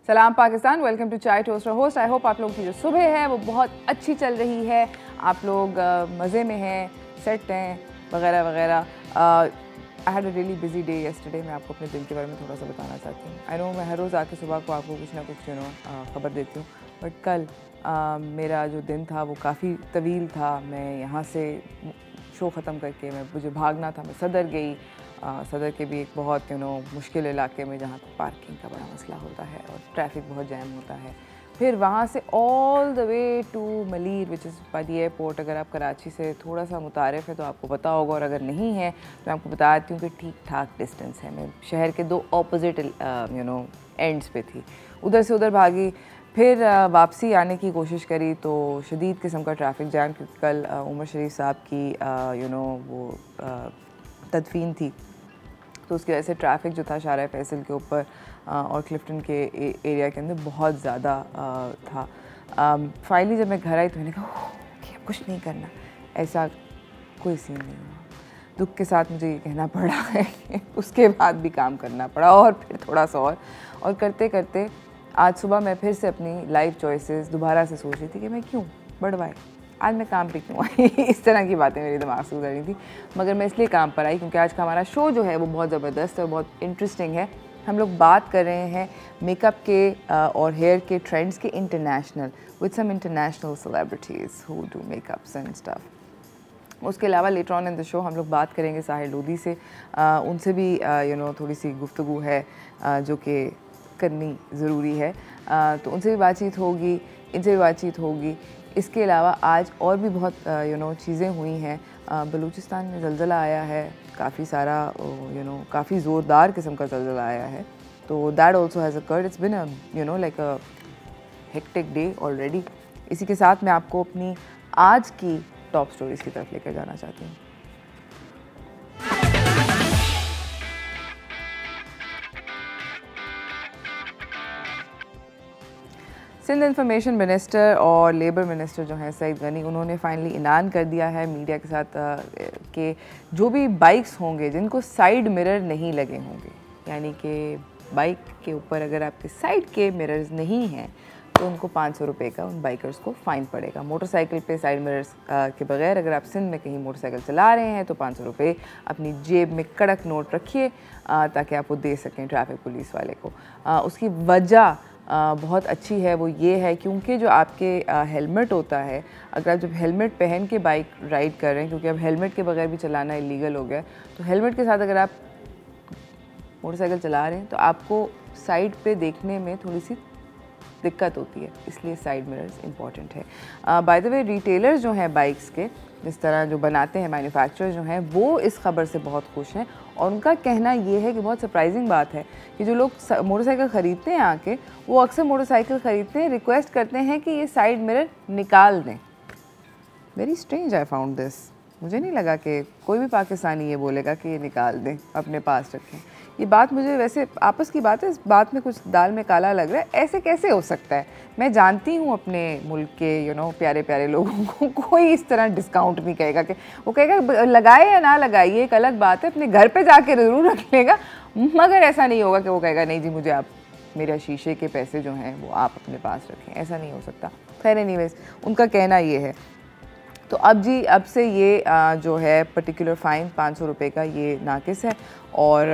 सलाम Pakistan, welcome to चाय toast host. I hope आप लोगों की जो सुबह है वो बहुत अच्छी चल रही है, आप लोग मज़े में हैं, सेट हैं वगैरह वगैरह। I had a really busy day yesterday. मैं आपको अपने दिन के बारे में थोड़ा सा बताना चाहती हूँ। आई नो मैं हर रोज़ आके सुबह को आपको कुछ ना कुछ खबर देती हूँ, बट कल मेरा जो दिन था वो काफ़ी तवील था। मैं यहाँ से शो ख़त्म करके मुझे भागना था, मैं सदर गई। सदर के भी एक बहुत मुश्किल इलाके में जहाँ पर पार्किंग का बड़ा मसला होता है और ट्रैफिक बहुत जैम होता है। फिर वहाँ से all the way to Malir which is by the airport. अगर आप कराची से थोड़ा सा मुतारिफ है तो आपको पता होगा, और अगर नहीं है तो मैं आपको बताती हूँ कि ठीक ठाक डिस्टेंस है। मैं शहर के दो ऑपोजिट एंड्स पे थी, उधर से उधर भागी। फिर वापसी आने की कोशिश करी तो शदीद किस्म का ट्रैफिक जैम, क्योंकि कल उमर शरीफ साहब की वो तदफीन थी, तो उसकी वजह से ट्रैफिक जो था शारा फैसल के ऊपर और क्लिफ्टन के एरिया के अंदर बहुत ज़्यादा था। फाइनली जब मैं घर आई तो मैंने कहा कि अब कुछ नहीं करना, ऐसा कोई सीन नहीं हुआ। दुख के साथ मुझे ये कहना पड़ा है कि उसके बाद भी काम करना पड़ा, और फिर थोड़ा सा और करते करते आज सुबह मैं फिर से अपनी लाइफ चॉइसेस दोबारा से सोच रही थी कि मैं क्यों बढ़वाई, आज मैं काम पे क्यों आई। इस तरह की बातें मेरे दिमाग से गुजर रही थी, मगर मैं इसलिए काम पर आई क्योंकि आज का हमारा शो जो है वो बहुत ज़बरदस्त है और बहुत इंटरेस्टिंग है। हम लोग बात कर रहे हैं मेकअप के और हेयर के ट्रेंड्स के international, with some international celebrities who do makeups and stuff. उसके अलावा later on in the show हम लोग बात करेंगे साहिर लोधी से। उनसे भी थोड़ी सी गुफ्तगू है जो कि करनी ज़रूरी है, तो उनसे भी बातचीत होगी, इनसे भी बातचीत होगी। इसके अलावा आज और भी बहुत चीज़ें हुई हैं। बलूचिस्तान में ज़लज़ला आया है, काफ़ी सारा काफ़ी ज़ोरदार किस्म का ज़लज़ला आया है, तो that also has occurred. It's been like a hectic day already. इसी के साथ मैं आपको अपनी आज की टॉप स्टोरीज़ की तरफ लेकर जाना चाहती हूँ। सिंध इंफॉर्मेशन मिनिस्टर और लेबर मिनिस्टर जो हैं सईद गनी, उन्होंने फाइनली ऐलान कर दिया है मीडिया के साथ कि जो भी बाइक्स होंगे जिनको साइड मिरर नहीं लगे होंगे, यानी कि बाइक के ऊपर अगर आपके साइड के मिरर्स नहीं हैं तो उनको 500 रुपये का उन बाइकर्स को फ़ाइन पड़ेगा। मोटरसाइकिल पे साइड मिरर्स के बगैर अगर आप सिंध में कहीं मोटरसाइकिल चला रहे हैं तो 500 रुपये अपनी जेब में कड़क नोट रखिए ताकि आप वो दे सकें ट्रैफिक पुलिस वाले को। उसकी वजह बहुत अच्छी है, वो ये है क्योंकि जो आपके हेलमेट होता है, अगर आप जब हेलमेट पहन के बाइक राइड कर रहे हैं, क्योंकि अब हेलमेट के बगैर भी चलाना इलीगल हो गया, तो हेलमेट के साथ अगर आप मोटरसाइकिल चला रहे हैं तो आपको साइड पे देखने में थोड़ी सी दिक्कत होती है, इसलिए साइड मिरर्स इंपॉर्टेंट है। बाय द वे रिटेलर्स जो हैं बाइक्स के, जिस तरह जो बनाते हैं मैन्युफैक्चरर्स जो हैं, वो इस खबर से बहुत खुश हैं और उनका कहना ये है कि बहुत सरप्राइजिंग बात है कि जो लोग मोटरसाइकिल ख़रीदते हैं आके, वो अक्सर मोटरसाइकिल ख़रीदते हैं रिक्वेस्ट करते हैं कि ये साइड मिरर निकाल दें। Very strange I found this. मुझे नहीं लगा कि कोई भी पाकिस्तानी ये बोलेगा कि ये निकाल दें, अपने पास रखें। ये बात मुझे, वैसे आपस की बात है, इस बात में कुछ दाल में काला लग रहा है। ऐसे कैसे हो सकता है? मैं जानती हूँ अपने मुल्क के प्यारे प्यारे लोगों को, कोई इस तरह डिस्काउंट नहीं कहेगा कि वो कहेगा लगाए या ना लगाए, ये एक अलग बात है, अपने घर पे जाके ज़रूर रख लेगा, मगर ऐसा नहीं होगा कि वो कहेगा नहीं जी मुझे आप मेरे शीशे के पैसे जो हैं वो आप अपने पास रखें। ऐसा नहीं हो सकता। खैर एनीवेज, उनका कहना ये है। तो अब से ये जो है पर्टिकुलर फ़ाइन 500 रुपये का ये नाकिस है, और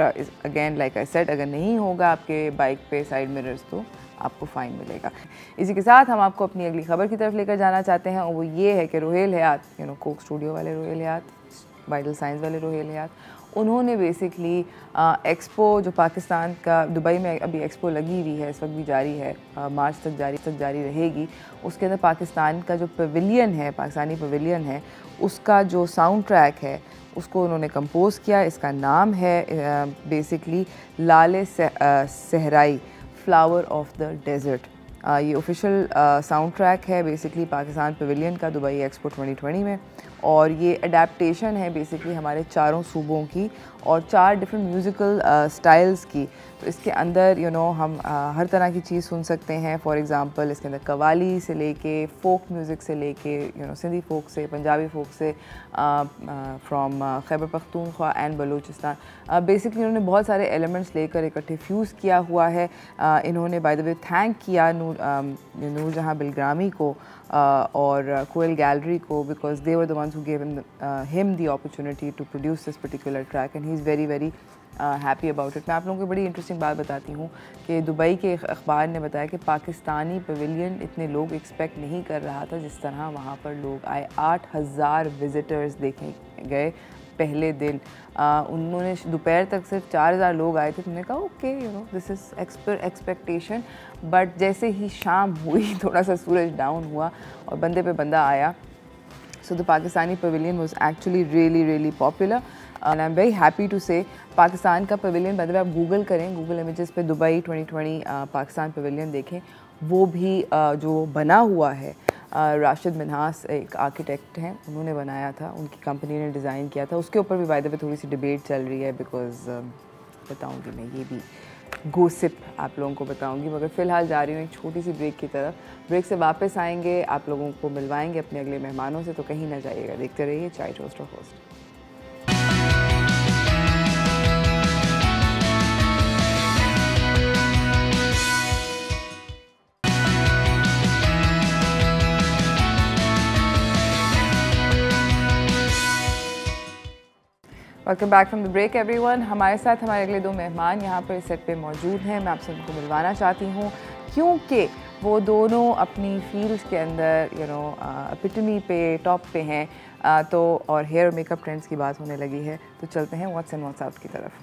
अगेन लाइक आई सेड, अगर नहीं होगा आपके बाइक पे साइड मिरर्स तो आपको फ़ाइन मिलेगा। इसी के साथ हम आपको अपनी अगली खबर की तरफ लेकर जाना चाहते हैं, और वो ये है कि रोहेल हयात, कोक स्टूडियो वाले रोहेल हयात, वाइटल साइंस वाले रोहेल हयात, उन्होंने बेसिकली एक्सपो जो पाकिस्तान का दुबई में अभी एक्सपो लगी हुई है, इस वक्त भी जारी है, मार्च तक जारी रहेगी। उसके अंदर पाकिस्तान का जो पवेलियन है, पाकिस्तानी पवेलियन है, उसका जो साउंड ट्रैक है उसको उन्होंने कंपोज़ किया। इसका नाम है बेसिकली लाले सहराई, फ्लावर ऑफ द डेज़र्ट। ये ऑफिशियल साउंड ट्रैक है बेसिकली पाकिस्तान पवेलियन का दुबई एक्सपो 2020 में, और ये अडेप्टेशन है बेसिकली हमारे चारों सूबों की और 4 डिफरेंट म्यूज़िकल स्टाइल्स की। तो इसके अंदर हम हर तरह की चीज़ सुन सकते हैं। फॉर एग्ज़ाम्पल इसके अंदर कवाली से लेके फोक म्यूज़िक से लेके सिंधी फोक से, पंजाबी फोक से, from Khyber Pakhtunkhwa and Balochistan. Basically इन्होंने बहुत सारे एलिमेंट्स लेकर इकट्ठे फ्यूज़ किया हुआ है। इन्होंने बाय द वे थैंक किया नूरजहां बिलग्रामी को और कोयल गैलरी को, because they were the ones who gave him the opportunity to produce this particular track and he is very very happy about it. मैं आप लोगों को बड़ी इंटरेस्टिंग बात बताती हूँ कि दुबई के एक अखबार ने बताया कि पाकिस्तानी पवेलियन इतने लोग एक्सपेक्ट नहीं कर रहा था जिस तरह वहाँ पर लोग आए। 8000 विज़िटर्स देखे गए पहले दिन। उन्होंने दोपहर तक सिर्फ 4000 लोग आए थे। तुमने कहा okay this is expectation, but जैसे ही शाम हुई थोड़ा सा सूरज डाउन हुआ और बंदे पे बंदा आया। So the Pakistani pavilion was actually really popular and I'm very happy to say Pakistan का पवेलियन, मतलब आप गूगल करें, गूगल इमेजेस पे दुबई 2020 पाकिस्तान पवेलियन देखें, वो भी जो बना हुआ है राशिद मिन्हास एक आर्किटेक्ट हैं, उन्होंने बनाया था, उनकी कंपनी ने डिज़ाइन किया था। उसके ऊपर भी बाय द वे थोड़ी सी डिबेट चल रही है, बिकॉज बताऊँगी मैं ये भी गोसिप आप लोगों को बताऊंगी। मगर फ़िलहाल जा रही हूँ एक छोटी सी ब्रेक की तरफ। ब्रेक से वापस आएंगे, आप लोगों को मिलवाएंगे अपने अगले मेहमानों से, तो कहीं ना जाइएगा, देखते रहिए चाय टोस्ट और Host. Welcome back from the break everyone. हमारे साथ हमारे अगले 2 मेहमान यहाँ पर सेट पे मौजूद हैं। मैं आपसे उनको मिलवाना चाहती हूँ क्योंकि वो दोनों अपनी फील्ड के अंदर एपिटमी पे, टॉप पे हैं। तो और हेयर और मेकअप ट्रेंड्स की बात होने लगी है, तो चलते हैं व्हाट्स एंड व्हाट्स आउट की तरफ।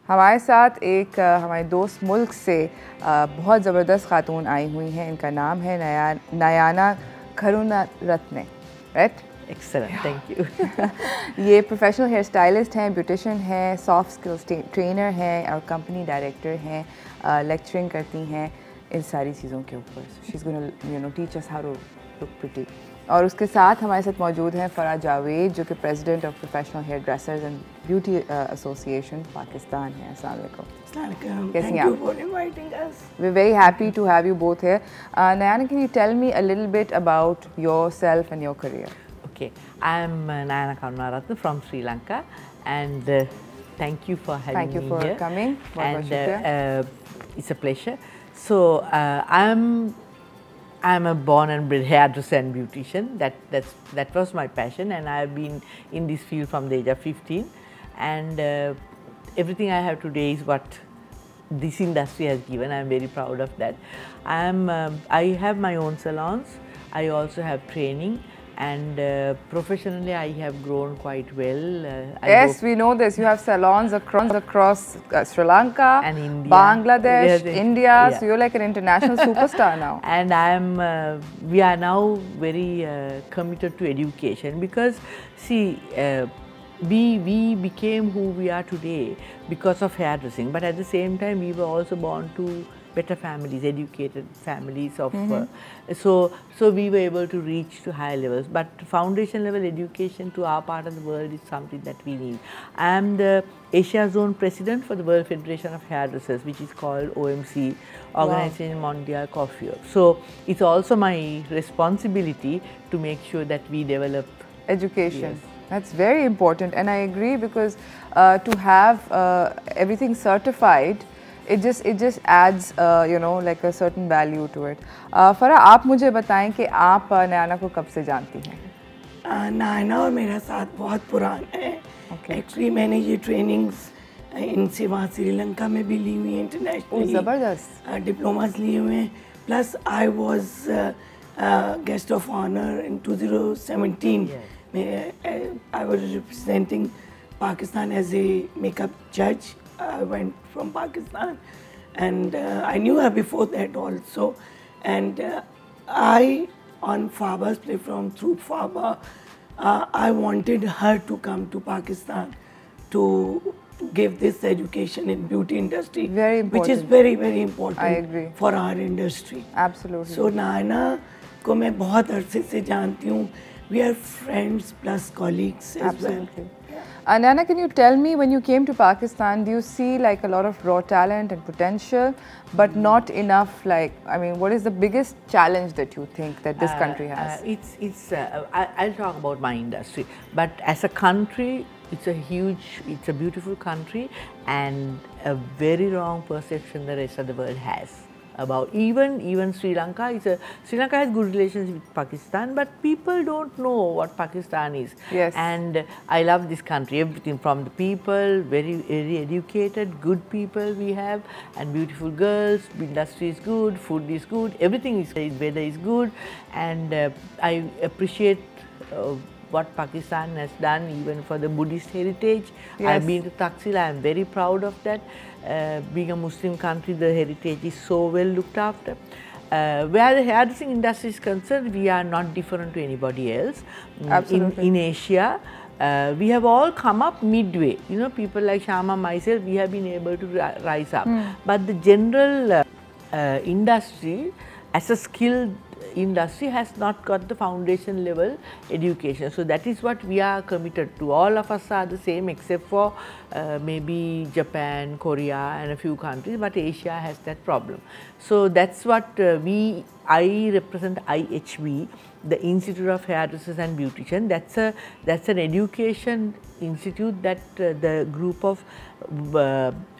हमारे साथ एक हमारे दोस्त मुल्क से बहुत ज़बरदस्त खातून आई हुई हैं। इनका नाम है Nayana Karunaratne, right? Excellent, thank you. ये प्रोफेशनल हेयर स्टाइलिस्ट हैं, ब्यूटिशियन हैं, सॉफ्ट स्किल्स ट्रेनर हैं और कंपनी डायरेक्टर हैं, लेक्चरिंग करती हैं इन सारी चीज़ों के ऊपर। She is gonna teach us how to look pretty. और उसके साथ हमारे साथ मौजूद हैं फ़रा जावेद, जो कि president of professional hair dressers and beauty association Pakistan है। अस्सलाम वालेकुम। कैसी हैं आप? We're very happy to have you both here. Nayana, can you tell me a little bit about yourself and your career? Okay, I'm Nayana Karunaratne from Sri Lanka, and thank you for having me here. Thank you for coming. And it's a pleasure. So I'm a born and bred hairdresser and beautician. That was my passion, and I have been in this field from the age of 15. And everything I have today is what this industry has given. I am very proud of that. I have my own salons. I also have training. And professionally, I have grown quite well. Yes, we know this. You have salons across Sri Lanka, and India, Bangladesh, India. Yeah. So you're like an international superstar now. And we are now very committed to education, because see, we became who we are today because of hairdressing. But at the same time, we were also born to better families, educated families of, so we were able to reach to higher levels. But foundation level education to our part of the world is something that we need. I am the Asia Zone President for the World Federation of Hairdressers, which is called OMC, Organisation Mondiale Coiffure. So it's also my responsibility to make sure that we develop education. Yes. That's very important, and I agree, because to have everything certified, it just adds like a certain value to it. फरा, आप मुझे बताएं कि आप नयाना को कब से जानती हैं? नयाना और मेरा साथ बहुत पुराना है। एक्चुअली मैंने ये ट्रेनिंग्स इनसे वहाँ श्रीलंका में भी ली हुई हैं, इंटरनेशनल ज़बरदस्त डिप्लोमास लिए हुए हैं। Plus I was guest of honour in 2017 में। I was representing Pakistan as a makeup जज. I went from Pakistan, and I knew her before that also. And I, on Faba's platform through Faba, I wanted her to come to Pakistan to give this education in beauty industry, Very which is important. very very important I agree. for our industry. Absolutely. So Nayana को मैं बहुत अरसे से जानती हूँ. We are friends plus colleagues as Absolutely. well. Nana, can you tell me, when you came to Pakistan, do you see like a lot of raw talent and potential, but not enough? Like, I mean, what is the biggest challenge that you think that this country has? I'll talk about my industry, but as a country, it's a beautiful country, and a very wrong perception the rest of the world has about even Sri Lanka. Sri Lanka has good relations with Pakistan, but people don't know what Pakistan is. Yes. And I love this country. Everything from the people, very educated, good people we have, and beautiful girls. Industry is good, food is good, everything is good, weather is good, and I appreciate what Pakistan has done even for the Buddhist heritage. Yes. I've been to Taksil, I am very proud of that. Being a Muslim country, the heritage is so well looked after. Where the hairdressing industry is concerned, we are not different to anybody else. Absolutely. In Asia, we have all come up midway. You know, people like Shama, myself, we have been able to rise up. But the general industry, as a skilled industry, has not got the foundation level education. So that is what we are committed to. All of us are the same except for maybe Japan, Korea and a few countries, but Asia has that problem. So that's what I represent IHB, the Institute of Hairdressers and Beauticians. That's an education institute that the group of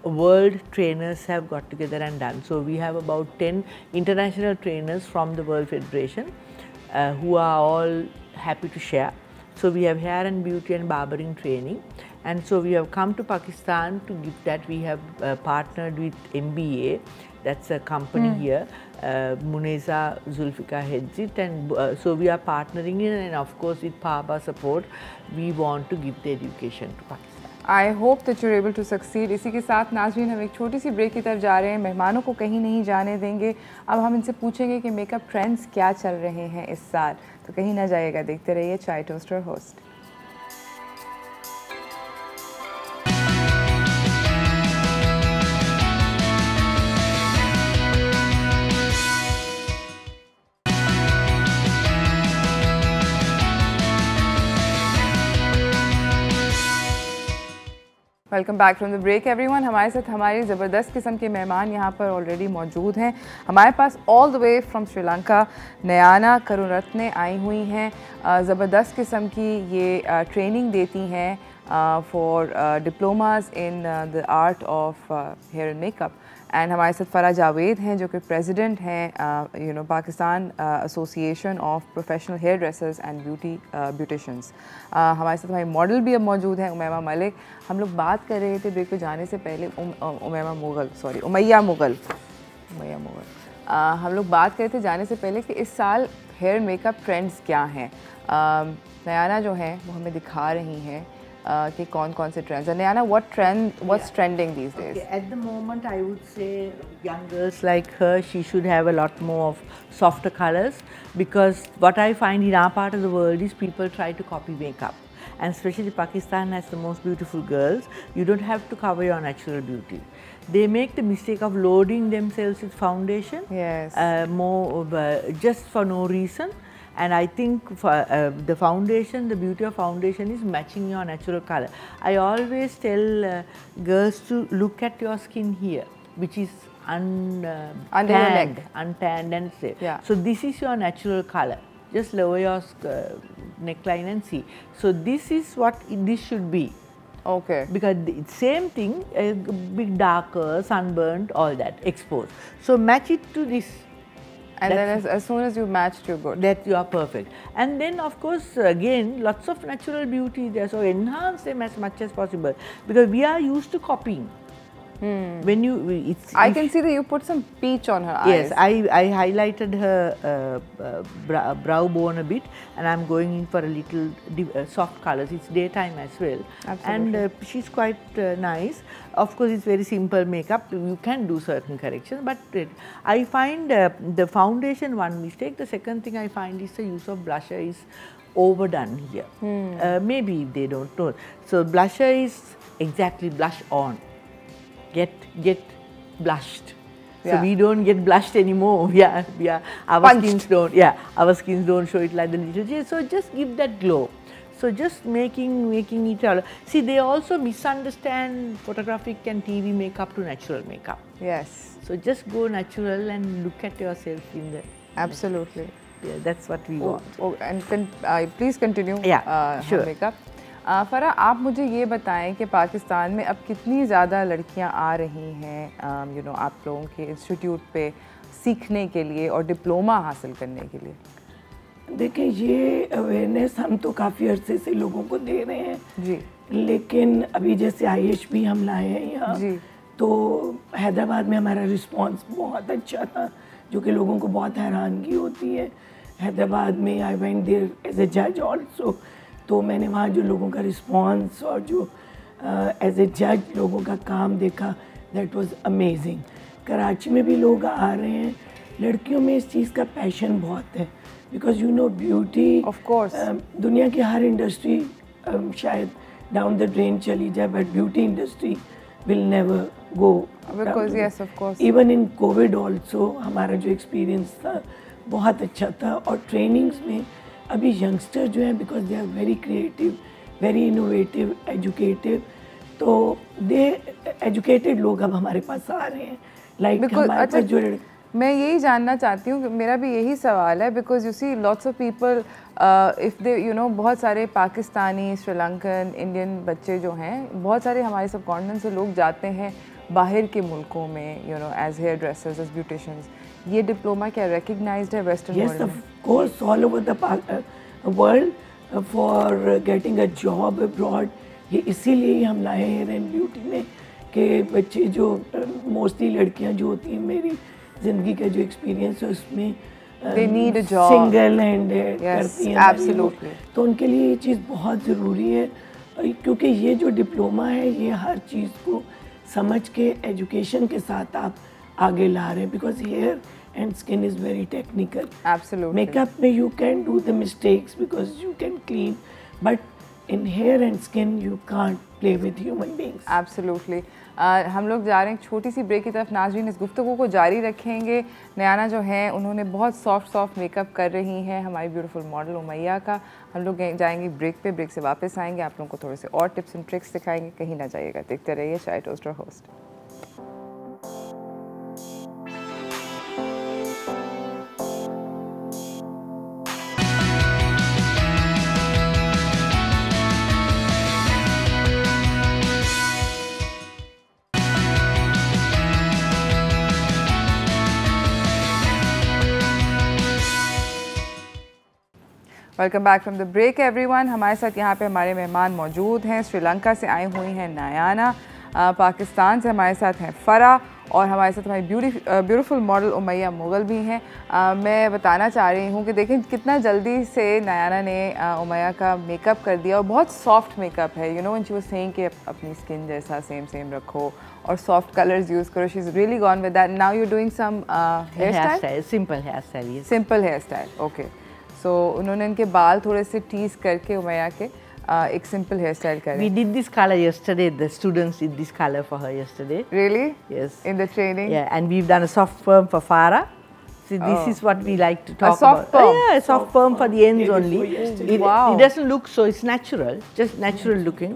world trainers have got together and done. So we have about 10 international trainers from the World Federation who are all happy to share. So we have hair and beauty and barbering training, and so we have come to Pakistan to give that. We have partnered with MBA, that's a company here. Muneza Zulfikar heads it, and so we are partnering in, and of course with PABA support, we want to give the education to Pakistan. I hope that you're able to succeed. इसी के साथ नाज़रीन हम एक छोटी सी break की तरफ जा रहे हैं. मेहमानों को कहीं नहीं जाने देंगे. अब हम इनसे पूछेंगे कि मेकअप ट्रेंड्स क्या चल रहे हैं इस साल. तो कहीं ना जाइएगा, देखते रहिए Chai Toaster Host. Welcome back from the break everyone. हमारे साथ हमारी ज़बरदस्त किस्म के मेहमान यहाँ पर ऑलरेडी मौजूद हैं. हमारे पास all the way from Sri Lanka Nayana Karunaratne आई हुई हैं. ज़बरदस्त किस्म की ये ट्रेनिंग देती हैं for diplomas in the art of hair and makeup. And हमारे साथ फ़रा जावेद हैं जो कि प्रेसिडेंट हैं Pakistan association of professional hair dressers and beauticians. हमारे साथ हमारी मॉडल भी अब मौजूद हैं उमैमा मलिक. हम लोग बात कर रहे थे ब्रेक पे जाने से पहले उमैया मुग़ल हम लोग बात कर रहे थे जाने से पहले कि इस साल हेयर मेकअप ट्रेंड्स क्या हैं. नयाना जो हैं वो हमें दिखा रही हैं कि कौन से ट्रेंड्स हैं. Nayana, what's trending these days? Okay, at the moment I would say young girls like her, she should have a lot more of softer colors, because what I find in our part of the world is people try to copy makeup, and especially Pakistan has the most beautiful girls. You don't have to cover your natural beauty. They make the mistake of loading themselves with foundation, Yes. Just for no reason. And I think for the foundation, the beauty of foundation is matching your natural color. I always tell girls to look at your skin here, which is Under your neck. untanned and safe. Yeah. So this is your natural color. Just lower your neckline and see. So this is what this should be. Okay. Because the same thing, bit darker, sunburnt, all that, exposed. So match it to this. And then as soon as you matched, you're good. That you are perfect. And then of course again lots of natural beauty there, so enhance them as much as possible, because we are used to copying. When you I can see that you put some peach on her yes, eyes. I highlighted her brow bone a bit, and I'm going in for a little soft colors. It's daytime as well. Absolutely. And she's quite nice. Of course, it's very simple makeup. You can do certain corrections, but I find the foundation one mistake. The second thing I find is the use of blusher is overdone here. Maybe they don't know. So blusher is exactly blush on. Get blushed. So Yeah. we don't get blushed anymore. Our Punched. our skins don't show it like the little J. So just give that glow. So just making it all. See, they also misunderstand photographic and TV makeup to natural makeup. Yes, So just go natural and look at yourself in the. absolutely. Yeah, that's what we want. And please continue. Yeah, sure. Makeup फरा, आप मुझे ये बताएं कि पाकिस्तान में अब कितनी ज़्यादा लड़कियां आ रही हैं यू नो आप लोगों के इंस्टीट्यूट पे सीखने के लिए और डिप्लोमा हासिल करने के लिए? देखिए, ये अवेयरनेस हम तो काफ़ी अरसे से लोगों को दे रहे हैं जी, लेकिन अभी जैसे IHB हम लाए हैं यहाँ, जी। तो हैदराबाद में हमारा रिस्पांस बहुत अच्छा था, जो कि लोगों को बहुत हैरानगी होती है। हैदराबाद में I went there as a जज ऑल्सो, तो मैंने वहाँ जो लोगों का रिस्पांस और जो एज ए जज लोगों का काम देखा, दैट वाज अमेजिंग। कराची में भी लोग आ रहे हैं, लड़कियों में इस चीज़ का पैशन बहुत है, because you know beauty Of course. दुनिया की हर इंडस्ट्री शायद डाउन द ड्रेन चली जाए, but beauty industry will never go. Because yes, of course. Even in Covid also हमारा जो एक्सपीरियंस था बहुत अच्छा था। और ट्रेनिंग्स में अभी यंगस्टर जो हैं, because they are very creative, very innovative, educative, तो दे एजुकेटेड लोग अब हमारे पास आ रहे हैं। लाइक हमारे पास जो मैं यही जानना चाहती हूँ कि मेरा भी यही सवाल है, because you see lots of people if they you know बहुत सारे पाकिस्तानी, श्रीलंकन, इंडियन बच्चे जो हैं, बहुत सारे हमारे सब कॉन्टिनेंट से लोग जाते हैं बाहर के मुल्कों में you know as hair dressers, as beauticians. ये डिप्लोमा क्या रिकग्नाइज्ड है वेस्टर्न वर्ल्ड में? Yes, of course, all over the world for getting a job abroad. ये इसीलिए ही हम लाए हेयर एंड ब्यूटी में कि बच्चे जो मोस्टली लड़कियां जो होती हैं, मेरी ज़िंदगी का जो एक्सपीरियंस है उसमें They need a job. Single handed Yes, करती हैं absolutely. तो उनके लिए ये चीज़ बहुत ज़रूरी है, क्योंकि ये जो डिप्लोमा है ये हर चीज़ को समझ के एजुकेशन के साथ आप आगे ला रहे हैं, because hair and skin is very technical. Absolutely. Makeup में you can do the mistakes because you can clean, but in hair and skin you can't play with human beings. Absolutely. हम लोग जा रहे हैं एक छोटी सी ब्रेक की तरफ। नाज़रीन, इस गुफ्तगू को जारी रखेंगे। नयाना जो है उन्होंने बहुत सॉफ्ट मेकअप कर रही हैं हमारी ब्यूटीफुल मॉडल उमैया का। हम लोग जाएंगे ब्रेक पे, ब्रेक से वापस आएंगे, आप लोगों को थोड़े से और टिप्स एंड ट्रिक्स दिखाएंगे। कहीं ना जाइएगा, देखते रहिए Chai Toaster Host. Welcome back from the break everyone. हमारे साथ यहाँ पे हमारे मेहमान मौजूद हैं। श्रीलंका से आई हुई हैं नयाना, पाकिस्तान से हमारे साथ हैं फ़रा, और हमारे साथ हमारी ब्यूटीफुल मॉडल उमैया मुगल भी हैं। मैं बताना चाह रही हूँ कि देखें कितना जल्दी से नयाना ने उमैया का मेकअप कर दिया, और बहुत सॉफ्ट मेकअप है। You know, she was saying कि अपनी स्किन जैसा सेम रखो और सॉफ्ट कलर्स यूज़ करो। She is really gone with that. Now you doing some hairstyle, simple hairstyle, simple hairstyle. Okay, so उन्होंने इनके बाल थोड़े से टीज करके उमैया के एक सिंपल हेयर स्टाइल करें। We did this color yesterday. The students did this color for her yesterday. Really? Yes. In the training? Yeah, and we've done a soft perm for Farah. See, this is what we like to talk soft about. perm? Yeah, a soft perm for the ends only. Wow. It doesn't look so, it's natural, just natural looking.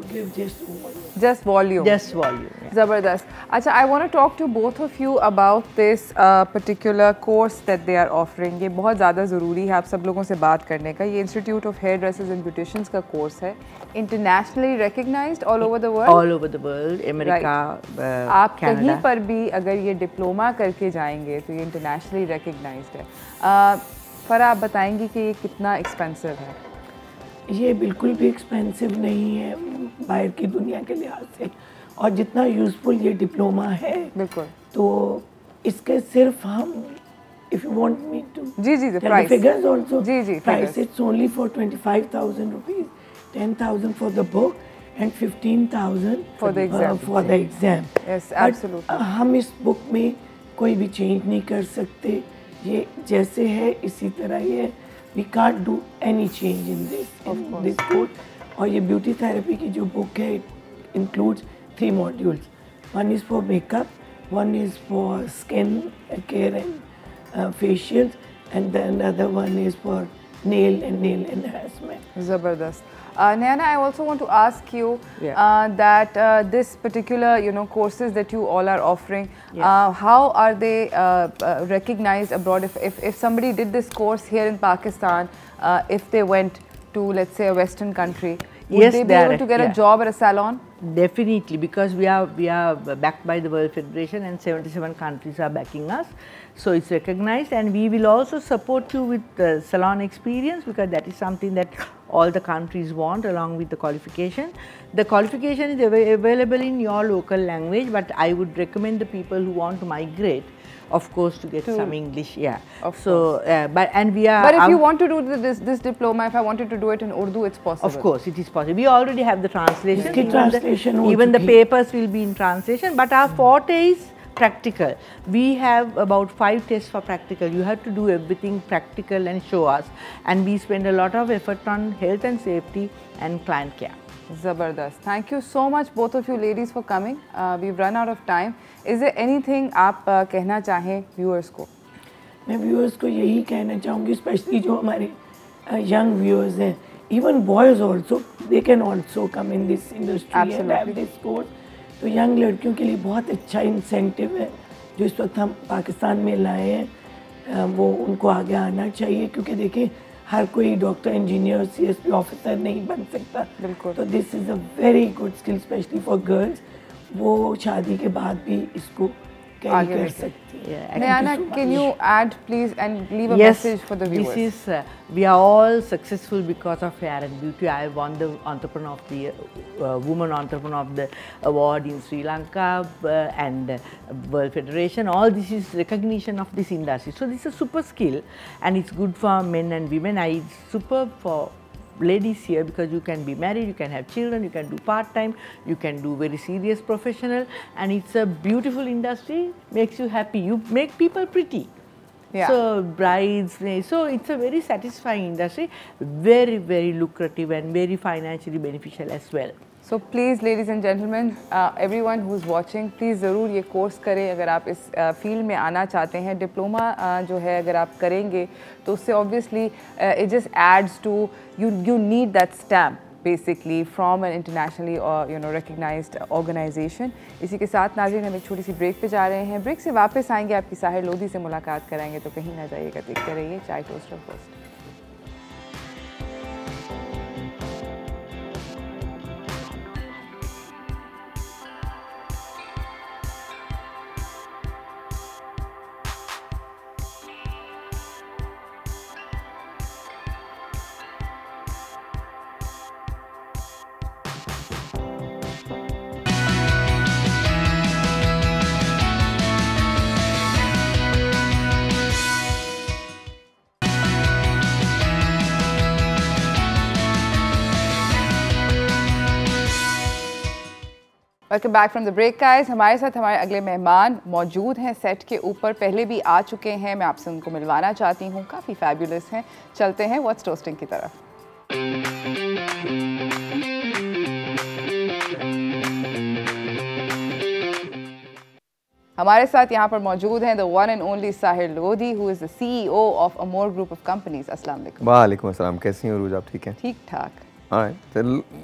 Just volume. Just volume. Yeah. Zabardast. Acha, I want to talk to both of you about this particular course that they are offering. ये बहुत ज़्यादा ज़रूरी है आप सब लोगों से बात करने का। ये Institute of Hair Dressers and Beauticians का कोर्स है, internationally recognized all over the world. All over the world, America, आप Canada. कहीं पर भी अगर ये डिप्लोमा करके जाएंगे तो ये इंटरनेशनली रिकग्नाइज्ड है। फ़रा, आप बताएंगी कि ये कितना एक्सपेंसिव है? ये बिल्कुल भी एक्सपेंसिव नहीं है बाहर की दुनिया के लिहाज से, और जितना यूज़फुल ये डिप्लोमा है, बिल्कुल, तो इसके सिर्फ हम, if you want me to give price figures also, give price it's only for 25,000 rupees, 10,000 for the book and 15,000 for the exam. For the exam. Yes, absolutely. हम इस बुक में कोई भी चेंज नहीं कर सकते, ये जैसे है इसी तरह ही है। we can't do any change in this course. और ये beauty therapy की जो book है, it includes 3 modules. One is for makeup, one is for skin care and facials, and then another one is for nail enhancement. Zabardast. Nayana, I also want to ask you that this particular, courses that you all are offering, how are they recognized abroad? If somebody did this course here in Pakistan, if they went to, let's say, a Western country, would they be able to get a job at a salon? Definitely, because we are backed by the World Federation and 77 countries are backing us. So it's recognized, and we will also support you with the salon experience, because that is something that all the countries want, along with the qualification. The qualification is available in your local language, but I would recommend the people who want to migrate, of course, to get some English. But if you want to do this diploma, if I wanted to do it in Urdu, it's possible. Of course, it is possible. We already have the translation. Even the papers will be in translation. But our forte is practical. We have about 5 tests for practical. You have to do everything practical and show us. And we spend a lot of effort on health and safety and client care. Zabardast. Thank you so much, both of you ladies, for coming. We've run out of time. Is there anything आप कहना चाहें viewers को? मैं viewers को यही कहना चाहूँगी, especially जो हमारे young viewers हैं, even boys also, they can also come in this industry and have this course. तो young लड़कियों के लिए बहुत अच्छा incentive है जो इस वक्त हम पाकिस्तान में लाए हैं, वो उनको आगे आना चाहिए, क्योंकि देखिए हर कोई डॉक्टर, इंजीनियर, CSP ऑफिसर नहीं बन सकता. तो this is a very good skill, specially for girls. वो शादी के बाद भी इसको कैरी कर सकती है. Nayana, can you add please and leave a message for the viewers? This is, we are all successful because of hair and beauty. I won the entrepreneur of the woman entrepreneur of the award in Sri Lanka and World Federation. All this is recognition of this industry. So this is a super skill, and it's good for men and women. It's superb for ladies here, because you can be married, you can have children, you can do part-time, you can do very serious professional, and it's a beautiful industry, makes you happy, you make people pretty. So brides, so it's a very satisfying industry, very, very lucrative and very financially beneficial as well. So please, ladies and gentlemen, everyone who's watching, please ज़रूर ये course करें अगर आप इस field में आना चाहते हैं. डिप्लोमा जो है अगर आप करेंगे तो उससे obviously it just adds to you need that stamp basically from an internationally recognized organization. इसी के साथ नाज़रीन हम एक छोटी सी ब्रेक पे जा रहे हैं. ब्रेक से वापस आएंगे, आपकी साहिर लोधी से मुलाकात कराएंगे, तो कहीं ना जाइएगा, देखते रहिए Chai Toaster first. Welcome back from the break guys. हमारे साथ हमारे अगले मेहमान मौजूद हैं सेट के ऊपर, पहले भी आ चुके हैं. मैं आपसे उनको मिलवाना चाहती हूँ, काफ़ी फैबुलस हैं. चलते हैं व्हाट्स टोस्टिंग की तरफ. हमारे साथ यहाँ पर मौजूद हैं the one and only Sahir Lodhi, who is the CEO of Amor group of companies. अस्सलाम वालेकुम. वालेकुम अस्सलाम. कैसी हैं उरूज, आप ठीक हैं? ठीक ठाक. Alright,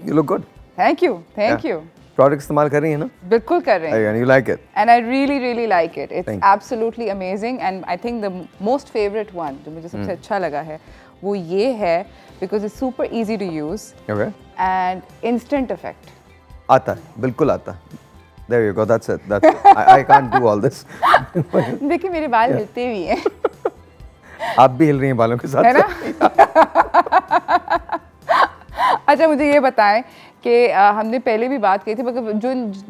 you look good. Thank you, thank you. Product इस्तेमाल कर रही हैं ना? बिल्कुल कर रहे हैं. And you like it? And I really, really like it. It's absolutely amazing. And I think the most favorite one, जो मुझे सबसे अच्छा लगा है, वो ये है because it's super easy to use. Okay. And instant effect. आता है, बिल्कुल आता है. There you go. That's it. That's it. I can't do all this. देखिए मेरे बाल हिलते भी हैं. आप भी हिल रही हैं बालों के साथ. है ना? अच्छा मुझे ये बताएं कि हमने पहले भी बात की थी, मगर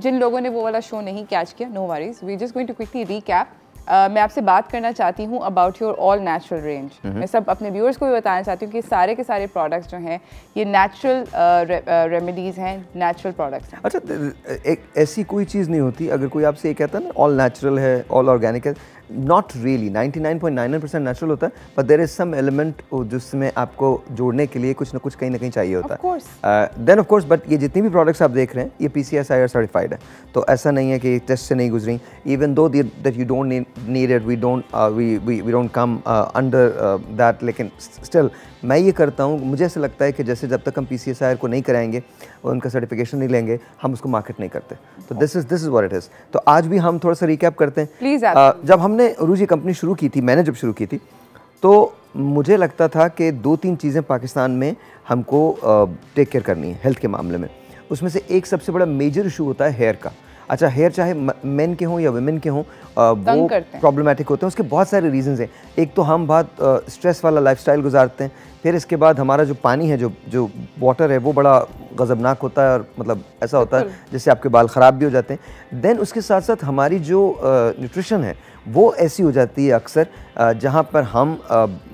जिन लोगों ने वो वाला शो नहीं कैच किया, no worries, we just going to quickly recap. मैं आपसे बात करना चाहती हूँ about your all natural range. मैं सब अपने व्यूअर्स को भी बताना चाहती हूँ कि सारे के सारे प्रोडक्ट्स जो हैं ये नेचुरल रेमेडीज़ हैं, नेचुरल प्रोडक्ट्स हैं. अच्छा, एक ऐसी कोई चीज़ नहीं होती, अगर कोई आपसे ये कहता है ना ऑल नेचुरल है, ऑल ऑर्गेनिक है, नॉट रियली 99.99% नेचुरल होता है, but there is some element जिसमें आपको जोड़ने के लिए कुछ ना कुछ कहीं ना कहीं चाहिए होता है। देन ऑफ कोर्स बट ये जितनी भी प्रोडक्ट्स आप देख रहे हैं ये PCSIR सर्टिफाइड है, तो ऐसा नहीं है कि टेस्ट से नहीं गुजरी। Even though that you don't need it, we don't come under that, लेकिन स्टिल मैं ये करता हूँ, मुझे ऐसा लगता है कि जैसे जब तक हम PCSIR को नहीं कराएंगे और उनका सर्टिफिकेशन नहीं लेंगे हम उसको मार्केट नहीं करते। तो this is what it is. तो आज भी हम थोड़ा सा रिकैप करते हैं। प्लीज़। जब हमने उरूज ये कंपनी शुरू की थी, मैंने जब शुरू की थी, तो मुझे लगता था कि 2-3 चीज़ें पाकिस्तान में हमको टेक केयर करनी है हेल्थ के मामले में। उसमें से एक सबसे बड़ा मेजर इशू होता है हेयर का। अच्छा, हेयर चाहे मेन के हों या वुमेन के हों, वो प्रॉब्लमैटिक होते हैं। उसके बहुत सारे रीजंस हैं। एक तो हम बहुत स्ट्रेस वाला लाइफस्टाइल गुजारते हैं, फिर इसके बाद हमारा जो पानी है, जो वाटर है, वो बड़ा गज़बनाक होता है और मतलब ऐसा होता है जिससे आपके बाल ख़राब भी हो जाते हैं। देन उसके साथ साथ हमारी जो न्यूट्रिशन है वो ऐसी हो जाती है अक्सर जहाँ पर हम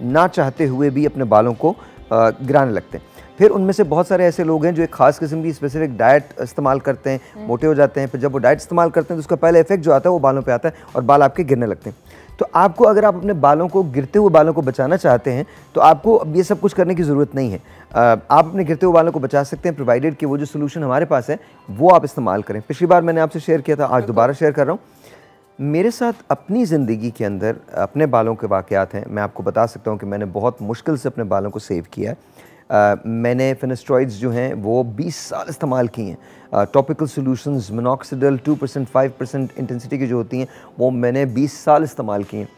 ना चाहते हुए भी अपने बालों को गिराने लगते हैं। फिर उनमें से बहुत सारे ऐसे लोग हैं जो एक ख़ास किस्म की स्पेसिफिक डाइट इस्तेमाल करते हैं, मोटे हो जाते हैं। फिर जब वो डाइट इस्तेमाल करते हैं तो उसका पहले इफेक्ट जो आता है वो बालों पे आता है और बाल आपके गिरने लगते हैं। तो आपको, अगर आप अपने बालों को, गिरते हुए बालों को बचाना चाहते हैं, तो आपको अब ये सब कुछ करने की ज़रूरत नहीं है। आप अपने गिरते हुए बालों को बचा सकते हैं प्रोवाइडेड कि वो जो सोल्यूशन हमारे पास है वो आप इस्तेमाल करें। पिछली बार मैंने आपसे शेयर किया था, आज दोबारा शेयर कर रहा हूँ। मेरे साथ अपनी ज़िंदगी के अंदर अपने बालों के वाक़यात हैं। मैं आपको बता सकता हूँ कि मैंने बहुत मुश्किल से अपने बालों को सेव किया है। मैंने फिनेस्ट्रॉइड्स जो हैं वो 20 साल इस्तेमाल किए हैं। टॉपिकल सॉल्यूशंस मिनॉक्सिडिल 2% 5% इंटेंसिटी की जो होती हैं वो मैंने 20 साल इस्तेमाल किए हैं।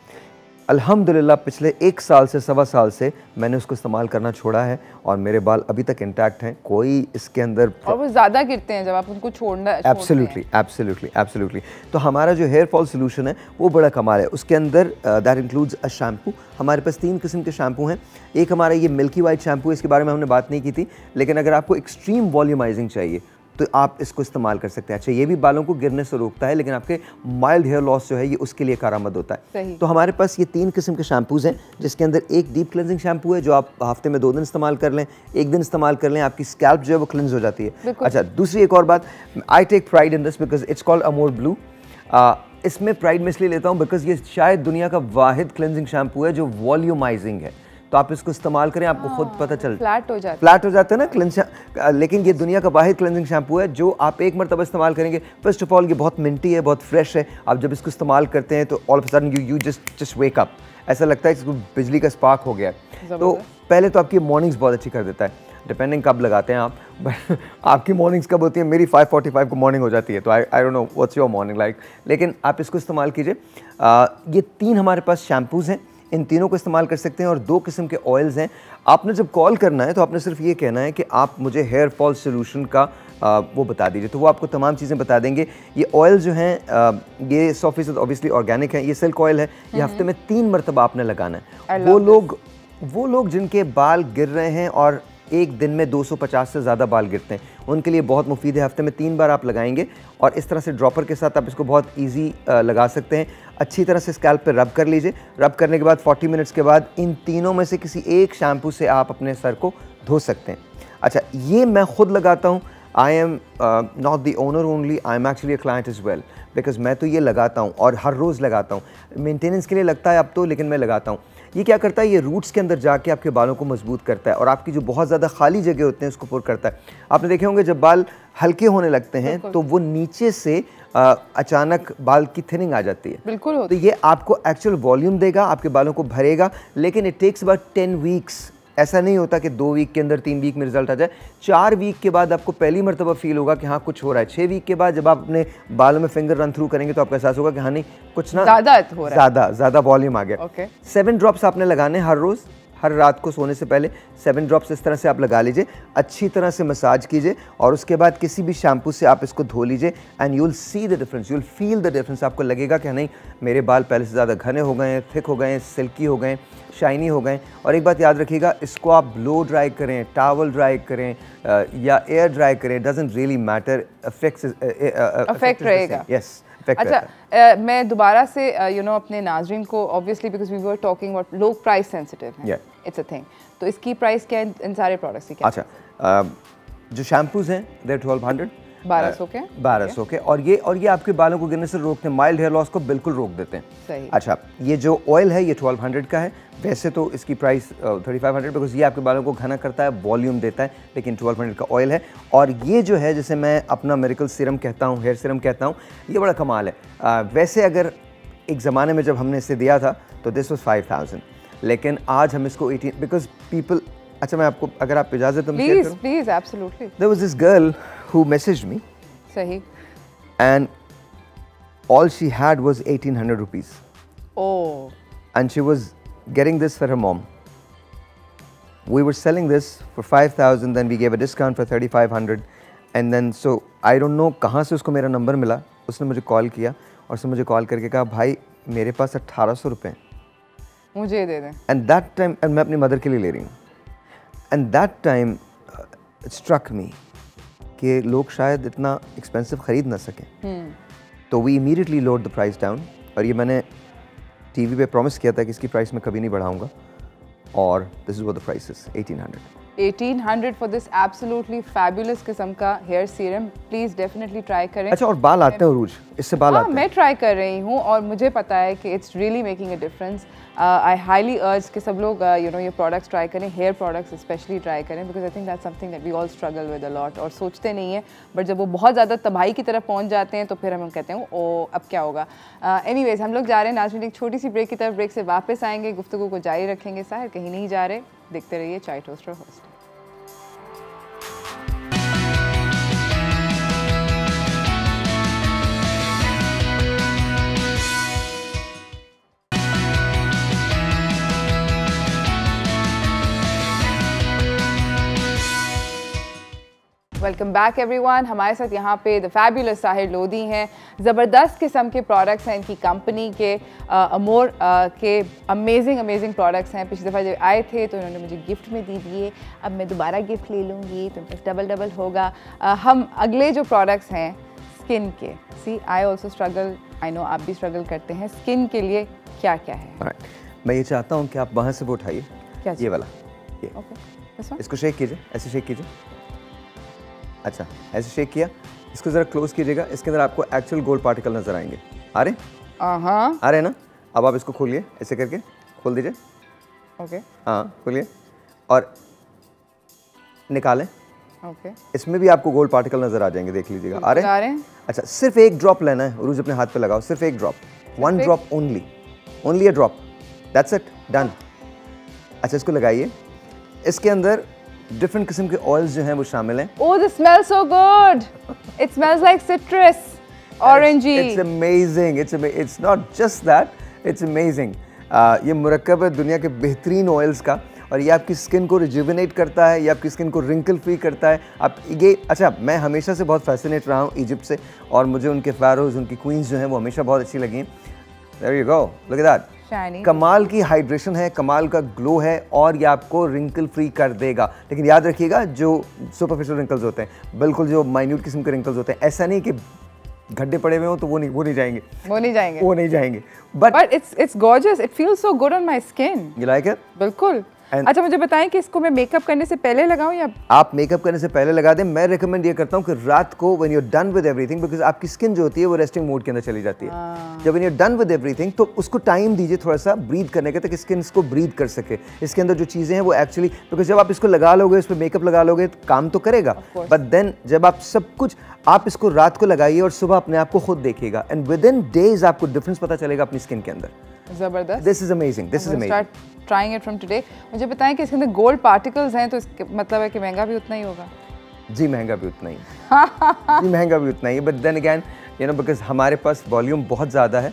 अल्हम्दुलिल्लाह पिछले 1 साल से 1.25 साल से मैंने उसको इस्तेमाल करना छोड़ा है और मेरे बाल अभी तक इंटैक्ट हैं। कोई इसके अंदर, और वो ज़्यादा गिरते हैं जब आप उनको छोड़ते हैं। एब्सोल्युटली। तो हमारा जो हेयर फॉल सोल्यूशन है वो बड़ा कमाल है। उसके अंदर दैट इंक्लूड्स अ शैम्पू। हमारे पास 3 किस्म के शैम्पू हैं। एक हमारा ये मिल्की वाइट शैम्पू है, इसके बारे में हमने बात नहीं की थी, लेकिन अगर आपको एक्सट्रीम वॉल्यूमाइजिंग चाहिए तो आप इसको इस्तेमाल कर सकते हैं। अच्छा, ये भी बालों को गिरने से रोकता है, लेकिन आपके माइल्ड हेयर लॉस जो है ये उसके लिए कारआमद होता है। तो हमारे पास ये 3 किस्म के शैम्पूज़ हैं, जिसके अंदर एक डीप क्लेंजिंग शैम्पू है जो आप हफ्ते में 2 दिन इस्तेमाल कर लें, 1 दिन इस्तेमाल कर लें, आपकी स्कैल्प जो है वो क्लेंज हो जाती है। अच्छा, दूसरी एक और बात, I take pride in this because it's called Amor blue. इसमें प्राइड मैं इसलिए लेता हूँ बिकॉज ये शायद दुनिया का वाहिद क्लेंजिंग शैम्पू है जो वॉल्यूमाइजिंग है। तो आप इसको इस्तेमाल करें, आपको खुद पता चल, फ्लैट हो जाता है ना क्लेंज। लेकिन ये दुनिया का वाहिद क्लेंजिंग शैम्पू है जो आप एक मरतबा इस्तेमाल करेंगे। फर्स्ट ऑफ ऑल ये बहुत मिंटी है, बहुत फ्रेश है। आप जब इसको इस्तेमाल करते हैं तो all of a sudden you just wake up, ऐसा लगता है कि बिजली का स्पार्क हो गया है। तो पहले तो आपकी मॉर्निंग्स बहुत अच्छी कर देता है, डिपेंडिंग कब लगाते हैं आप। बट आपकी मॉर्निंग्स कब होती है? मेरी 5:45 को मॉर्निंग हो जाती है, तो I don't know what's your morning like. लेकिन आप इसको इस्तेमाल कीजिए। ये 3 हमारे पास शैम्पूज़ हैं, इन तीनों को इस्तेमाल कर सकते हैं। और 2 किस्म के ऑयल्स हैं। आपने जब कॉल करना है तो आपने सिर्फ ये कहना है कि आप मुझे हेयर फॉल सोल्यूशन का वो बता दीजिए, तो वो आपको तमाम चीज़ें बता देंगे। ये ऑयल जो हैं ये 100% ऑब्वियसली ऑर्गेनिक है। ये सिल्क ऑयल है, ये हफ्ते में 3 मरतबा आपने लगाना है। वो लोग जिनके बाल गिर रहे हैं और एक दिन में 250 से ज़्यादा बाल गिरते हैं, उनके लिए बहुत मुफीद है। हफ्ते में 3 बार आप लगाएंगे और इस तरह से ड्रॉपर के साथ आप इसको बहुत इजी लगा सकते हैं। अच्छी तरह से स्कैल्प पे रब कर लीजिए। रब करने के बाद 40 मिनट्स के बाद इन तीनों में से किसी एक शैम्पू से आप अपने सर को धो सकते हैं। अच्छा, ये मैं खुद लगाता हूँ। I am not the owner only, I am actually a client is well, because मैं तो ये लगाता हूँ और हर रोज़ लगाता हूँ। मेंटेनेंस के लिए लगता है अब तो, लेकिन मैं लगाता हूँ। ये क्या करता है? ये रूट्स के अंदर जाके आपके बालों को मजबूत करता है और आपकी जो बहुत ज़्यादा खाली जगह होते हैं उसको पूरा करता है। आपने देखे होंगे जब बाल हल्के होने लगते हैं तो वो नीचे से अचानक बाल की थिनिंग आ जाती है। बिल्कुल। तो ये आपको एक्चुअल वॉल्यूम देगा, आपके बालों को भरेगा, लेकिन इट टेक्स अबाउट 10 वीक्स। ऐसा नहीं होता कि 2 वीक के अंदर, 3 वीक में रिजल्ट आ जाए। 4 वीक के बाद आपको पहली मरतबा फील होगा कि हाँ कुछ हो रहा है। 6 वीक के बाद जब आप अपने बालों में फिंगर रन थ्रू करेंगे तो आपका एहसास होगा कि हाँ नहीं, कुछ ना ज़्यादा वॉल्यूम आ गया। 7 ड्रॉप्स आपने लगाने हर रोज़, हर रात को सोने से पहले 7 ड्रॉप्स इस तरह से आप लगा लीजिए। अच्छी तरह से मसाज कीजिए और उसके बाद किसी भी शैम्पू से आप इसको धो लीजिए and you will see the difference, you will feel the difference. आपको लगेगा कि नहीं, मेरे बाल पहले से ज़्यादा घने हो गए हैं, थिक हो गए हैं, सिल्की हो गए हैं, शाइनी हो गए। और एक बात याद रखिएगा, इसको आप ब्लो ड्राई करें, टॉवल ड्राई करें या एयर ड्राई करें, डजंट रियली मैटर, इफेक्ट रहेगा। यस। अच्छा, मैं दोबारा से अपने नाज़रीन को, obviously because we were talking about low price sensitive है, इट्स अ थिंग, तो इसकी प्राइस क्या है इन सारे प्रोडक्ट्स की? क्या? अच्छा, जो शैम्पूज़ हैं देर 1200, 1200 के 1200 के, और ये आपके बालों को गिरने से रोकते हैं, माइल्ड हेयर लॉस को बिल्कुल रोक देते हैं। सही। अच्छा, ये जो ऑयल है ये 1200 का है, वैसे तो इसकी प्राइस 3500, बिकॉज ये आपके बालों को घना करता है, वॉल्यूम देता है, लेकिन 1200 का ऑयल है। और ये जो है, जैसे मैं अपना मिरेकल सीरम कहता हूँ, हेयर सीरम कहता हूँ, ये बड़ा कमाल है। वैसे अगर एक ज़माने में जब हमने इसे दिया था तो दिस वाज 5000, लेकिन आज हम इसको 18, बिकॉज पीपल, अच्छा मैं आपको, अगर आप इजाज़त तो please absolutely. There was this girl who messaged me, सही। and all she had was 1800 rupees, Oh, and she was getting this for her mom. We were selling this for 5000, then we gave a discount for 3500, and then so I don't know कहाँ से उसको मेरा number मिला, उसने मुझे call किया और उसने मुझे कॉल करके कहा भाई मेरे पास 1800 रुपये हैं, मुझे दे दें। and that time, and मैं अपनी मदर के लिए ले रही हूँ, and that time it struck me कि लोग शायद इतना एक्सपेंसिव ख़रीद ना सकें, तो we immediately load the price down. और ये मैंने टीवी पे प्रॉमिस किया था कि इसकी प्राइस मैं कभी नहीं बढ़ाऊंगा, और this is what the price is 1800 for this absolutely fabulous किस्म का hair serum. Please definitely try करें। अच्छा, और बाल आते हैं उरूज, इससे बाल आते हैं? मैं ट्राई कर रही हूँ और मुझे पता है कि it's really making a difference. I highly urge कि सब लोग ये प्रोडक्ट्स ट्राई करें, हेयर प्रोडक्ट्स स्पेशली ट्राई करें, because I think that's something that we all struggle with a lot, और सोचते नहीं हैं, बट जब वो बहुत ज़्यादा तबाही की तरफ पहुँच जाते हैं तो फिर हम कहते हैं ओ अब क्या होगा। एनीवेज, हम लोग जा रहे हैं नाज़रीन एक छोटी सी ब्रेक की तरफ। ब्रेक से वापस आएंगे, गुफ्तगू को जारी रखेंगे। साहिर कहीं नहीं जा रहे, देखते रहिए Chai Toaster Host. Welcome back everyone. हमारे साथ यहाँ पे द फैबुलस साहिर लोधी हैं। ज़बरदस्त किस्म के प्रोडक्ट्स हैं इनकी कंपनी के, अमोर के अमेजिंग प्रोडक्ट्स हैं। पिछली दफ़ा जब आए थे तो इन्होंने मुझे गिफ्ट में दे दिए, अब मैं दोबारा गिफ्ट ले लूँगी तो बस डबल होगा। हम अगले जो प्रोडक्ट्स हैं स्किन के, see I also struggle, I know आप भी स्ट्रगल करते हैं, स्किन के लिए क्या क्या है? मैं ये चाहता हूँ कि आप वहाँ से वो उठाइए, ये वाला, ये इसको शेक कीजिए, ऐसे शेक कीजिए। अच्छा, ऐसे शेक किया, इसको ज़रा क्लोज कीजिएगा, इसके अंदर आपको एक्चुअल गोल्ड पार्टिकल नज़र आएंगे। आ रहे? आ रहे ना? अब आप इसको खोलिए, ऐसे करके खोल दीजिए। ओके। हाँ, खोलिए और निकालें। ओके। इसमें भी आपको गोल्ड पार्टिकल नज़र आ जाएंगे, देख लीजिएगा। आ रहे हैं? अच्छा, सिर्फ एक ड्रॉप लेना है, उरूज अपने हाथ पे लगाओ, सिर्फ एक drop, one drop only a drop, that's it, done. अच्छा, इसको लगाइए, इसके अंदर डिफरेंट किस्म के ऑयल्स जो हैं वो शामिल हैं। Oh, this smells so good. It smells like citrus, orangey. It's amazing. It's not just that. It's amazing. ये मुरक्कब है दुनिया के बेहतरीन ऑयल्स का, और ये आपकी स्किन को रिजुविनेट करता है, ये आपकी स्किन को रिंकल फ्री करता है। आप ये, अच्छा, मैं हमेशा से बहुत फैसिनेट रहा हूँ इजिप्ट से, और मुझे उनके फ़ारोज़, उनकी क्वींस जो हैं वो हमेशा बहुत अच्छी लगी हैं। There you go. Look at that. कमाल की हाइड्रेशन है, कमाल का ग्लो है, और ये आपको रिंकल फ्री कर देगा। लेकिन याद रखिएगा, जो सुपरफिशियल रिंकल्स होते हैं, बिल्कुल जो माइन्यूट किस्म के रिंकल्स होते हैं, ऐसा नहीं कि गड्ढे पड़े हुए हो तो वो नहीं जाएंगे। But it's gorgeous, it feels so good on my skin. You like it? बिल्कुल। अच्छा, मुझे बताएं कि इसको मैं मेकअप करने से पहले लगाऊं या आप मेकअप करने से पहले लगा दें। मैं रिकमेंड ये करता हूँ कि रात को when you are done with everything, because आपकी स्किन जो होती है वो रेस्टिंग मोड के अंदर चली जाती है। जब when you are done with everything तो उसको टाइम दीजिए थोड़ा सा ब्रीथ करने का, ताकि स्किन इसको ब्रीथ कर सके। इसके अंदर जो चीज़ें हैं वो एक्चुअली, बिकॉज जब आप इसको लगा लोगे, इस पर मेकअप लगा लोगे तो काम तो करेगा, बट देन जब आप सब कुछ, आप इसको रात को लगाइए और सुबह अपने आप को खुद देखिएगा, एंड विद इन डेज आपको डिफरेंस पता चलेगा अपनी स्किन के अंदर। जबरदस्त। This is amazing. Start trying it from today. मुझे बताएं कि इसके अंदर गोल्ड पार्टिकल्स हैं, तो इसका मतलब है कि महंगा भी उतना ही होगा? जी, महंगा भी उतना ही बट देन अगैन बिकॉज हमारे पास वॉल्यूम बहुत ज़्यादा है,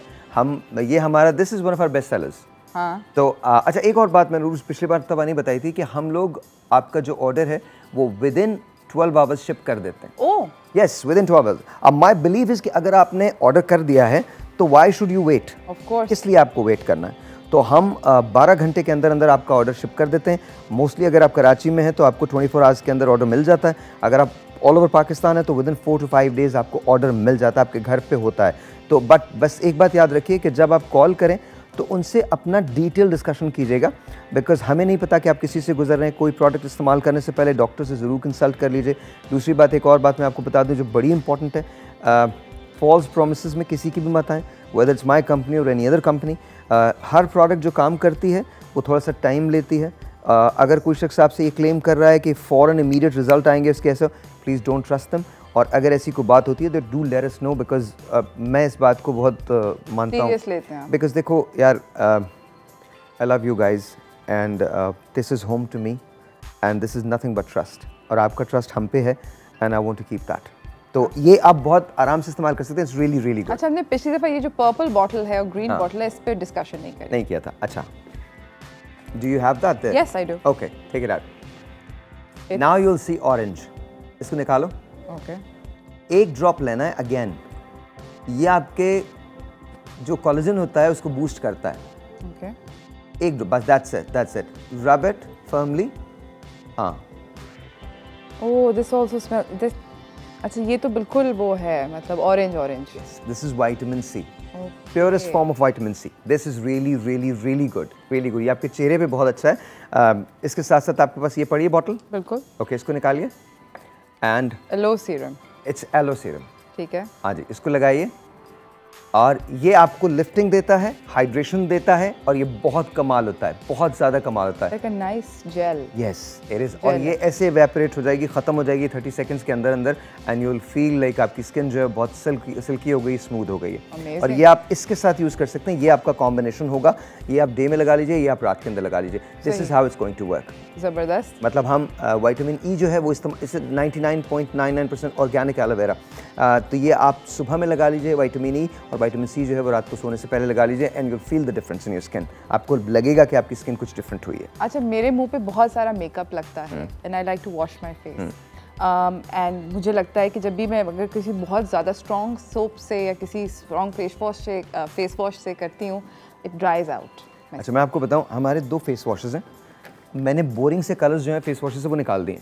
ये हमारा, this is one of our best sellers. हाँ। तो अच्छा, एक और बात मैंने पिछली बार तब नहीं बताई थी कि हम लोग आपका जो ऑर्डर है वो विद इन 12 आवर्स शिप कर देते हैं। Oh yes, with in 12 hours. अब माई बिलीव इज़ कि अगर आपने ऑर्डर कर दिया है तो why should you wait? Of course, किस लिए आपको वेट करना है? तो हम 12 घंटे के अंदर आपका ऑर्डर शिप कर देते हैं। मोस्टली अगर आप कराची में हैं तो आपको 24 आवर्स के अंदर ऑर्डर मिल जाता है। अगर आप ऑल ओवर पाकिस्तान है तो विद इन 4 to 5 डेज़ आपको ऑर्डर मिल जाता है, आपके घर पे होता है। तो बस एक बात याद रखिए कि जब आप कॉल करें तो उनसे अपना डिटेल डिस्कशन कीजिएगा, बिकॉज हमें नहीं पता कि आप किसी से गुजर रहे हैं। कोई प्रोडक्ट इस्तेमाल करने से पहले डॉक्टर से ज़रूर कंसल्ट कर लीजिए। दूसरी बात, एक और बात मैं आपको बता दूं जो बड़ी इंपॉर्टेंट है, फॉल्स प्रोमिसेस में किसी की भी मत आएँ, वेदर इट्स माई कंपनी और एनी अदर कंपनी। हर प्रोडक्ट जो काम करती है वो थोड़ा सा टाइम लेती है। अगर कोई शख्स आपसे ये क्लेम कर रहा है कि फ़ौरन इमीडिएट रिजल्ट आएंगे इसके, ऐसा प्लीज़ डोंट ट्रस्ट देम। और अगर ऐसी कोई बात होती है तो do let us know, because मैं इस बात को बहुत मानता हूँ, बिकॉज देखो यार, I love you guys and this is home to me and this is nothing but trust, और आपका ट्रस्ट हम पे है and I want to keep that. तो ये आप बहुत आराम से इस्तेमाल कर सकते हैं, इट्स रियली रियली गुड। अच्छा, हमने पिछली दफ़ा ये जो पर्पल बॉटल है और ग्रीन बॉटल है इस पे डिस्कशन नहीं किया था। अच्छा, do you have that there? Yes I do. Okay, take it out. Now you will see orange. इसको निकालो। ओके, एक ड्रॉप लेना है। अगेन, ये आपके जो कोलेजन होता है उसको बूस्ट करता है। ओके, एक ड्रॉप बस, that's it. Rub it firmly. हाँ, oh this also smell this. अच्छा, ये तो बिल्कुल वो है, मतलब orange orange. This is vitamin C, purest form of vitamin C. This is really really really good, really good. ये आपके चेहरे पे बहुत अच्छा है। इसके साथ साथ आपके पास ये पड़ी है बॉटल। बिल्कुल। ओके, इसको निकालिए and aloe serum. It's aloe serum. ठीक है, हाँ जी, इसको लगाइए और ये आपको लिफ्टिंग देता है, हाइड्रेशन देता है, और ये बहुत कमाल होता है, बहुत ज़्यादा कमाल होता है। Like a nice gel. Yes it is. और ये ऐसे इवेपोरेट हो जाएगी, ख़त्म हो जाएगी 30 सेकंड्स के अंदर अंदर, and you will feel like आपकी स्किन जो है बहुत सिल्की हो गई, स्मूथ हो गई है। और ये आप इसके साथ यूज़ कर सकते हैं। ये आपका कॉम्बिनेशन होगा। ये आप डे में लगा लीजिए, ये आप रात के अंदर लगा लीजिए। This is how it's going to work. ज़बरदस्त। मतलब हम विटामिन ई जो है वो इसे 99.99% ऑर्गेनिक एलोवेरा, तो ये आप सुबह में लगा लीजिए विटामिन ई, और विटामिन सी जो है वो रात को सोने से पहले लगा लीजिए, and you feel the difference in your skin. आपको लगेगा कि आपकी स्किन कुछ डिफरेंट हुई है। अच्छा, मेरे मुंह पे बहुत सारा मेकअप लगता है and I like to wash my face, and मुझे लगता है कि जब भी मैं अगर किसी बहुत ज़्यादा स्ट्रॉन्ग सोप से या किसी स्ट्रॉन्ग फेस वॉश से करती हूँ, इट ड्राइज आउट। अच्छा, मैं आपको बताऊँ, हमारे 2 फेस वॉशेज़ हैं। मैंने बोरिंग से कलर्स जो हैं फेस वॉशेज़ से वो निकाल दिए।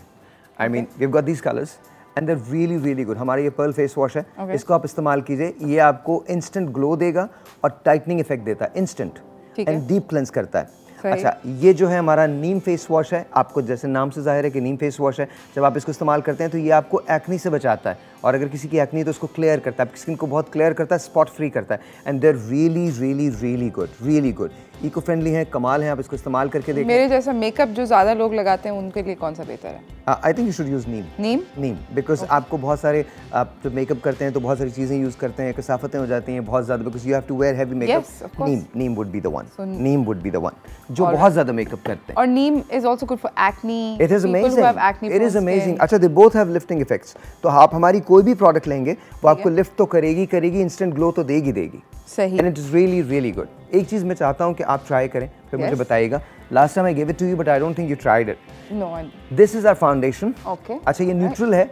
I mean we have got these colours and they are really really good. हमारा ये पर्ल फेस वॉश है, इसको आप इस्तेमाल कीजिए। ये आपको इंस्टेंट ग्लो देगा और टाइटनिंग इफेक्ट देता है इंस्टेंट, एंड डीप क्लेंस करता है। अच्छा, ये जो है हमारा नीम फेस वॉश है। आपको जैसे नाम से जाहिर है कि नीम फेस वॉश है। जब आप इसको इस्तेमाल करते हैं तो ये आपको एक्नी से बचाता है, और अगर किसी की एक्नी है तो उसको क्लियर करता है, आपकी स्किन को बहुत क्लियर करता है, स्पॉट फ्री करता है, and they are really really really good, really good. Eco friendly है, कमाल है। आप इसको इस्तेमाल करके देखिए। मेरे जैसा मेकअप जो ज़्यादा लोग लगाते हैं उनके लिए कौन सा बेहतर है? I think you should use Neem, because आपको बहुत सारे, आप जब मेकअप करते हैं तो बहुत सारी चीज़ें यूज़ करते हैं, कसाफतें हो जाती हैं बहुत ज़्यादा, because you have to wear heavy makeup. Neem would be the one, neem would be the one जो बहुत ज़्यादा मेकअप करते हैं। और neem is also good for acne. It is amazing, it is amazing. अच्छा, they both have lifting effects. तो आप हमारी कोई भी प्रोडक्ट लेंगे वो आपको लिफ्ट तो करेगी, इंस्टेंट ग्लो तो देगी। सही। And it is really really good. एक चीज़ मैं चाहता हूँ कि आप ट्राई करें, फिर मुझे बताइएगा। Last time I give it to you but I don't think you tried it. No. This is our foundation. Okay. अच्छा, ये न्यूट्रल है,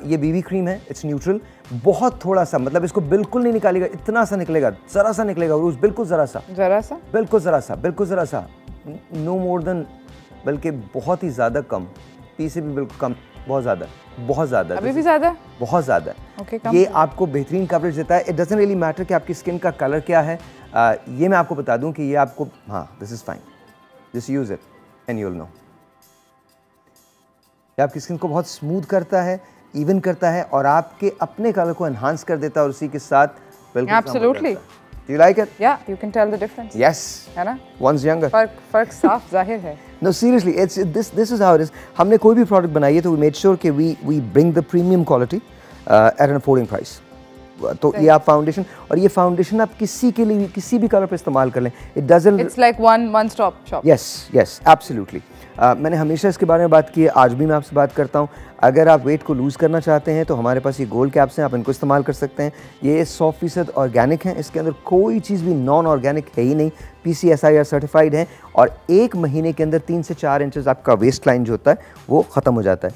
ये बीबी क्रीम है, इट्स न्यूट्रल। बहुत थोड़ा सा, मतलब इसको बिल्कुल नहीं निकालेगा, इतना सा निकलेगा, ज़रा सा निकलेगा, और बिल्कुल ज़रा सा, बिल्कुल ज़रा सा, नो मोर देन, बल्कि बहुत ही ज़्यादा कम, पी से भी बिल्कुल कम, बहुत ज़्यादा, अभी भी ज़्यादा, बहुत ज़्यादा। Okay, ये आपको बेहतरीन कवरेज देता है। इट डजंट रियली मैटर कि आपकी स्किन का कलर क्या है। ये मैं आपको बता दूं कि ये आपको, हाँ, this is fine, just use it and you will know. ये आपकी स्किन को बहुत स्मूथ करता है, इवन करता है, और आपके अपने कलर को एनहांस कर देता है, और उसी के साथ बिल्कुल absolutely. Do you like it? Yeah, you can tell the difference. Yes. है ना? One's younger. फर्क साफ जाहिर है। No, seriously, this is how it is. हमने कोई भी प्रोडक्ट बनाई है तो we made sure कि we bring the premium quality at an affording price. तो ये आप फाउंडेशन, और ये फाउंडेशन आप किसी के लिए, किसी भी कलर पे इस्तेमाल कर लें, it doesn't, it's like one stop shop. Yes absolutely. मैंने हमेशा इसके बारे में बात की है, आज भी मैं आपसे बात करता हूँ। अगर आप वेट को लूज़ करना चाहते हैं तो हमारे पास ये गोल्ड कैप्स हैं, आप इनको इस्तेमाल कर सकते हैं। ये 100% ऑर्गेनिक हैं, इसके अंदर कोई चीज़ भी नॉन ऑर्गेनिक है ही नहीं, PCSIR सर्टिफाइड हैं, और 1 महीने के अंदर 3 से 4 इंचेस आपका वेस्ट लाइन जो होता है वो ख़त्म हो जाता है।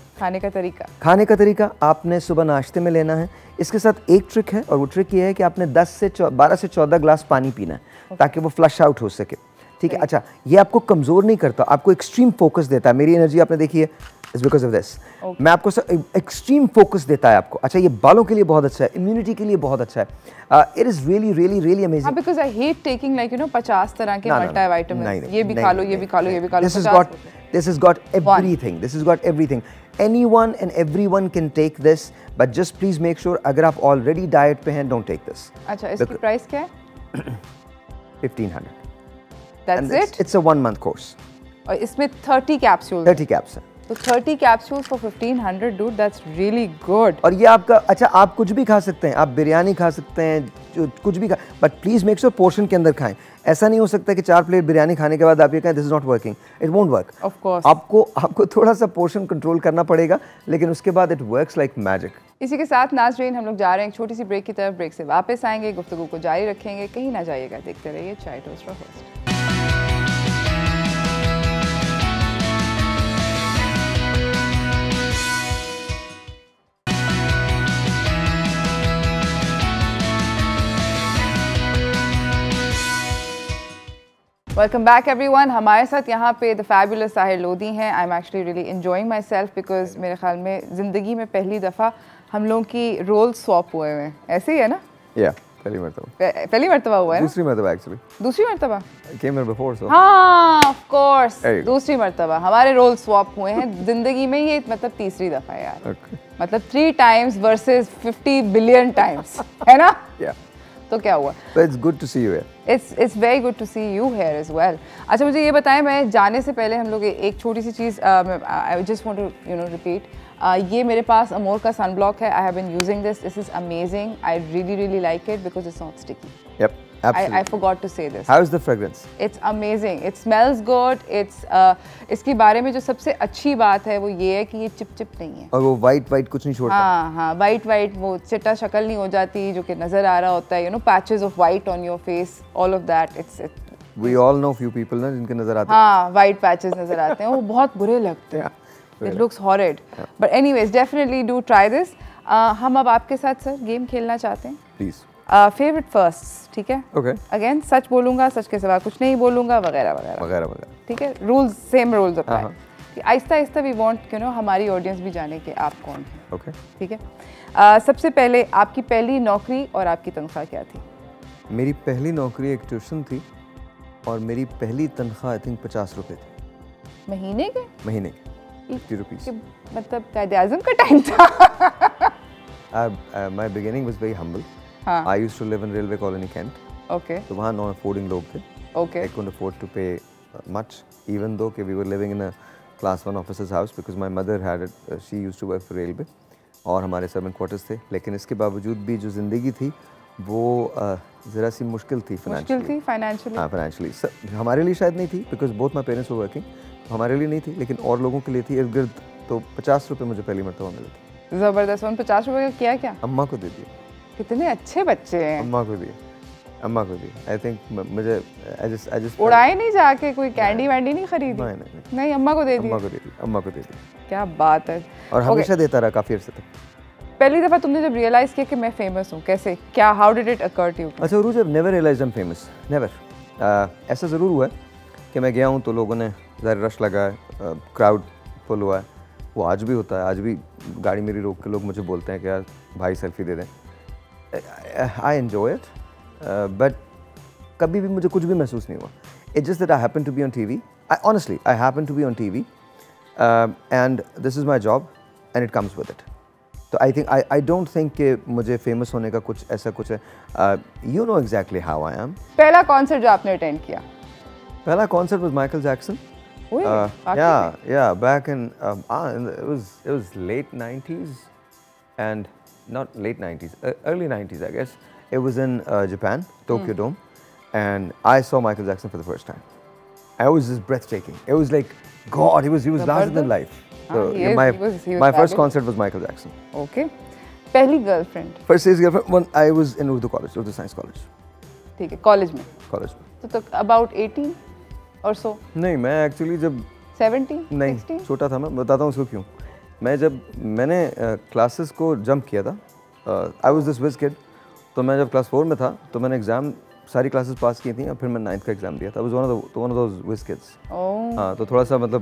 खाने का तरीका आपने सुबह नाश्ते में लेना है। इसके साथ एक ट्रिक है, और वो ट्रिक ये है कि आपने 12 से 14 ग्लास पानी पीना है ताकि वो फ्लश आउट हो सके। ठीक है। अच्छा, ये आपको कमज़ोर नहीं करता, आपको एक्सट्रीम फोकस देता है। मेरी एनर्जी आपने देखी है, इट्स बिकॉज ऑफ दिस। मैं आपको एक्सट्रीम फोकस देता है आपको। अच्छा, ये बालों के लिए बहुत अच्छा है, इम्यूनिटी के लिए बहुत अच्छा है। It is really really really amazing. Because I hate taking like 50 तरह के मल्टीविटामिन, ये भी खा लो, ये भी खा लो, ये भी खा लो। This has got everything. This has got everything. Anyone and everyone can take this, but just please make sure अगर आप already diet पे हैं, don't take this. अच्छा, इसकी प्राइस क्या है? 1500. That's it? It's a 1-month course. और इसमें 30 कैप्सूल। 30 कैप्स हैं। तो 30 capsules for 1500, dude, that's really good. और ये आपका, अच्छा, आप कुछ भी खा सकते हैं, आप बिरयानी खा सकते हैं, जो कुछ भी खा, but please make sure portion के अंदर खाएं। ऐसा नहीं हो सकता कि 4 प्लेट बिरयानी खाने के बाद आप ये कहें this is not working, it won't work. Of course आपको थोड़ा सा पोर्शन कंट्रोल करना पड़ेगा, लेकिन उसके बाद इट वर्क्स लाइक मैजिक। इसी के साथ नाज़रीन, हम लोग जा रहे हैं एक छोटी सी ब्रेक की तरफ। ब्रेक से वापस आएंगे, गुफ्तगू को जारी रखेंगे, कहीं ना जाइएगा, देखते रहिए Chai toast host. Welcome back everyone. हमारे साथ यहाँ पे द फैबुलस साहिर लोधी हैं। I am actually really enjoying my self because मेरे ख्याल में ज़िंदगी में पहली दफ़ा हम लोगों की रोल स्वॉप हुए हैं। ऐसे ही है ना? या पहली मर्तबा। पहली मर्तबा हुआ है? दूसरी मर्तबा एक्चुअली। दूसरी मर्तबा? came here before, so. हाँ, ऑफ कोर्स, दूसरी मर्तबा हमारे रोल स्वॉप हुए हैं ज़िंदगी में। ये मतलब तीसरी दफ़ा है यार। मतलब 3 times वर्सेस 50 billion times, है ना? तो क्या हुआ? It's good to see you here. It's very good to see you here as well. अच्छा, मुझे ये बताएं, मैं जाने से पहले हम लोग एक छोटी सी चीज़ I just want to repeat. ये मेरे पास अमोर का सनब्लॉक है. I have been using this. This is amazing. I really like it because it's not sticky. Yep, absolutely. I forgot to say this. How is the fragrance? It's amazing. It smells good. It's इसके बारे में जो सबसे अच्छी बात है वो ये है कि ये चिप नहीं है और वो वाइट कुछ नहीं छोड़ता। हाँ, वाइट वो चिट्टा शक्ल नहीं हो जाती जो कि नजर आ रहा होता है, patches of white on your face, all of that. We all know few people ना जिनके नजर आते हैं। हाँ, white patches नजर आते हैं, वो बहुत बुरे लगते हैं। It looks horrid. But anyways, definitely do try this. हम अब आपके साथ सर गेम खेलना चाहते हैं। Please. Favorite firsts, ठीक है? Okay. Again, सच बोलूँगा, सच के सिवा कुछ नहीं बोलूँगा, वगैरह। ठीक है? Same rules apply. आहिस्ता we want हमारी ऑडियंस भी जाने कि आप कौन हैं। Okay. ठीक है? सबसे पहले आपकी पहली नौकरी और आपकी तनख्वाह क्या थी? मेरी पहली नौकरी एक ट्यूशन थी और मेरी पहली तनख्वाह आई थिंक 50 रुपए थी। महीने के? महीने के 50 रुपीस। मतलब कायदे-आज़म का टाइम था। My beginning was very humble. I used to live in Railway Colony, Kent. Okay. तो वहाँ non-affording लोग थे. Okay. I couldn't afford to pay much, even though we were living in a class 1 officer's house because my mother had it. She used to work for Railway और हमारे servant quarters थे. लेकिन इसके बावजूद भी जो ज़िंदगी थी वो ज़रा सी मुश्किल थी financially. हाँ, financially. हमारे लिए शायद नहीं थी because both my parents were working. हमारे लिए नहीं थी, लेकिन और लोगों के लिए थी। इर्द-गिर्द तो 50 रुपए मुझे पहली मरतबा मिले थे। ज़बरदस्त। उन 50 रुपए का किया क्या? अम्मा को दे दिए। कितने अच्छे बच्चे हैं। अम्मा को दिए। आई थिंक मुझे I just उड़ाए नहीं जाके, कोई कैंडी वैंडी नहीं खरीदी? नहीं, अम्मा को दे दी। क्या बात है। और हमेशा देता रहा काफ़ी अर्से तक। पहली दफ़ा तुमने जब रियलाइज़ किया कि मैं फेमस हूँ, कैसे, क्या, how did it occur to you? अच्छा Urooj, I've never realized I'm famous, never. ऐसा ज़रूर हुआ है कि मैं गया हूँ तो लोगों ने ज़रा रश लगा है, क्राउड फुल हुआ है। वो आज भी होता है, आज भी गाड़ी मेरी रोक के लोग मुझे बोलते हैं कि यार भाई सेल्फी दे दें। आई एन्जॉय इट, बट कभी भी मुझे कुछ भी महसूस नहीं हुआ। It's just that I happen to be on TV. Honestly I happen to be on TV and this is my job and it comes with it. तो I think I don't think कि मुझे famous होने का कुछ ऐसा कुछ है। You know exactly how I am. पहला कॉन्सर्ट जो आपने अटेंड किया? पहला concert was Michael Jackson. Yeah, back in it was late 90s and not late 90s, early 90s I guess. It was in Japan, Tokyo Dome, and I saw Michael Jackson for the first time. I was just breathtaking. It was like God, he was larger than life. So my first concert was Michael Jackson. Okay. पहली girlfriend? First girlfriend when I was in Urdu college, Urdu Science College. ठीक है, college में? College में। तो about 18 और so? नहीं, मैं actually जब 17 नहीं 16? छोटा था, मैं बताता हूँ उसको क्यों। मैंने क्लासेस को जंप किया था, I was this whiz kid. तो मैं जब क्लास 4 में था तो मैंने एग्ज़ाम सारी क्लासेस पास की थी और फिर मैं 9th का एग्जाम दिया था। I was one of those whiz kids। ओह, हाँ, तो थोड़ा सा मतलब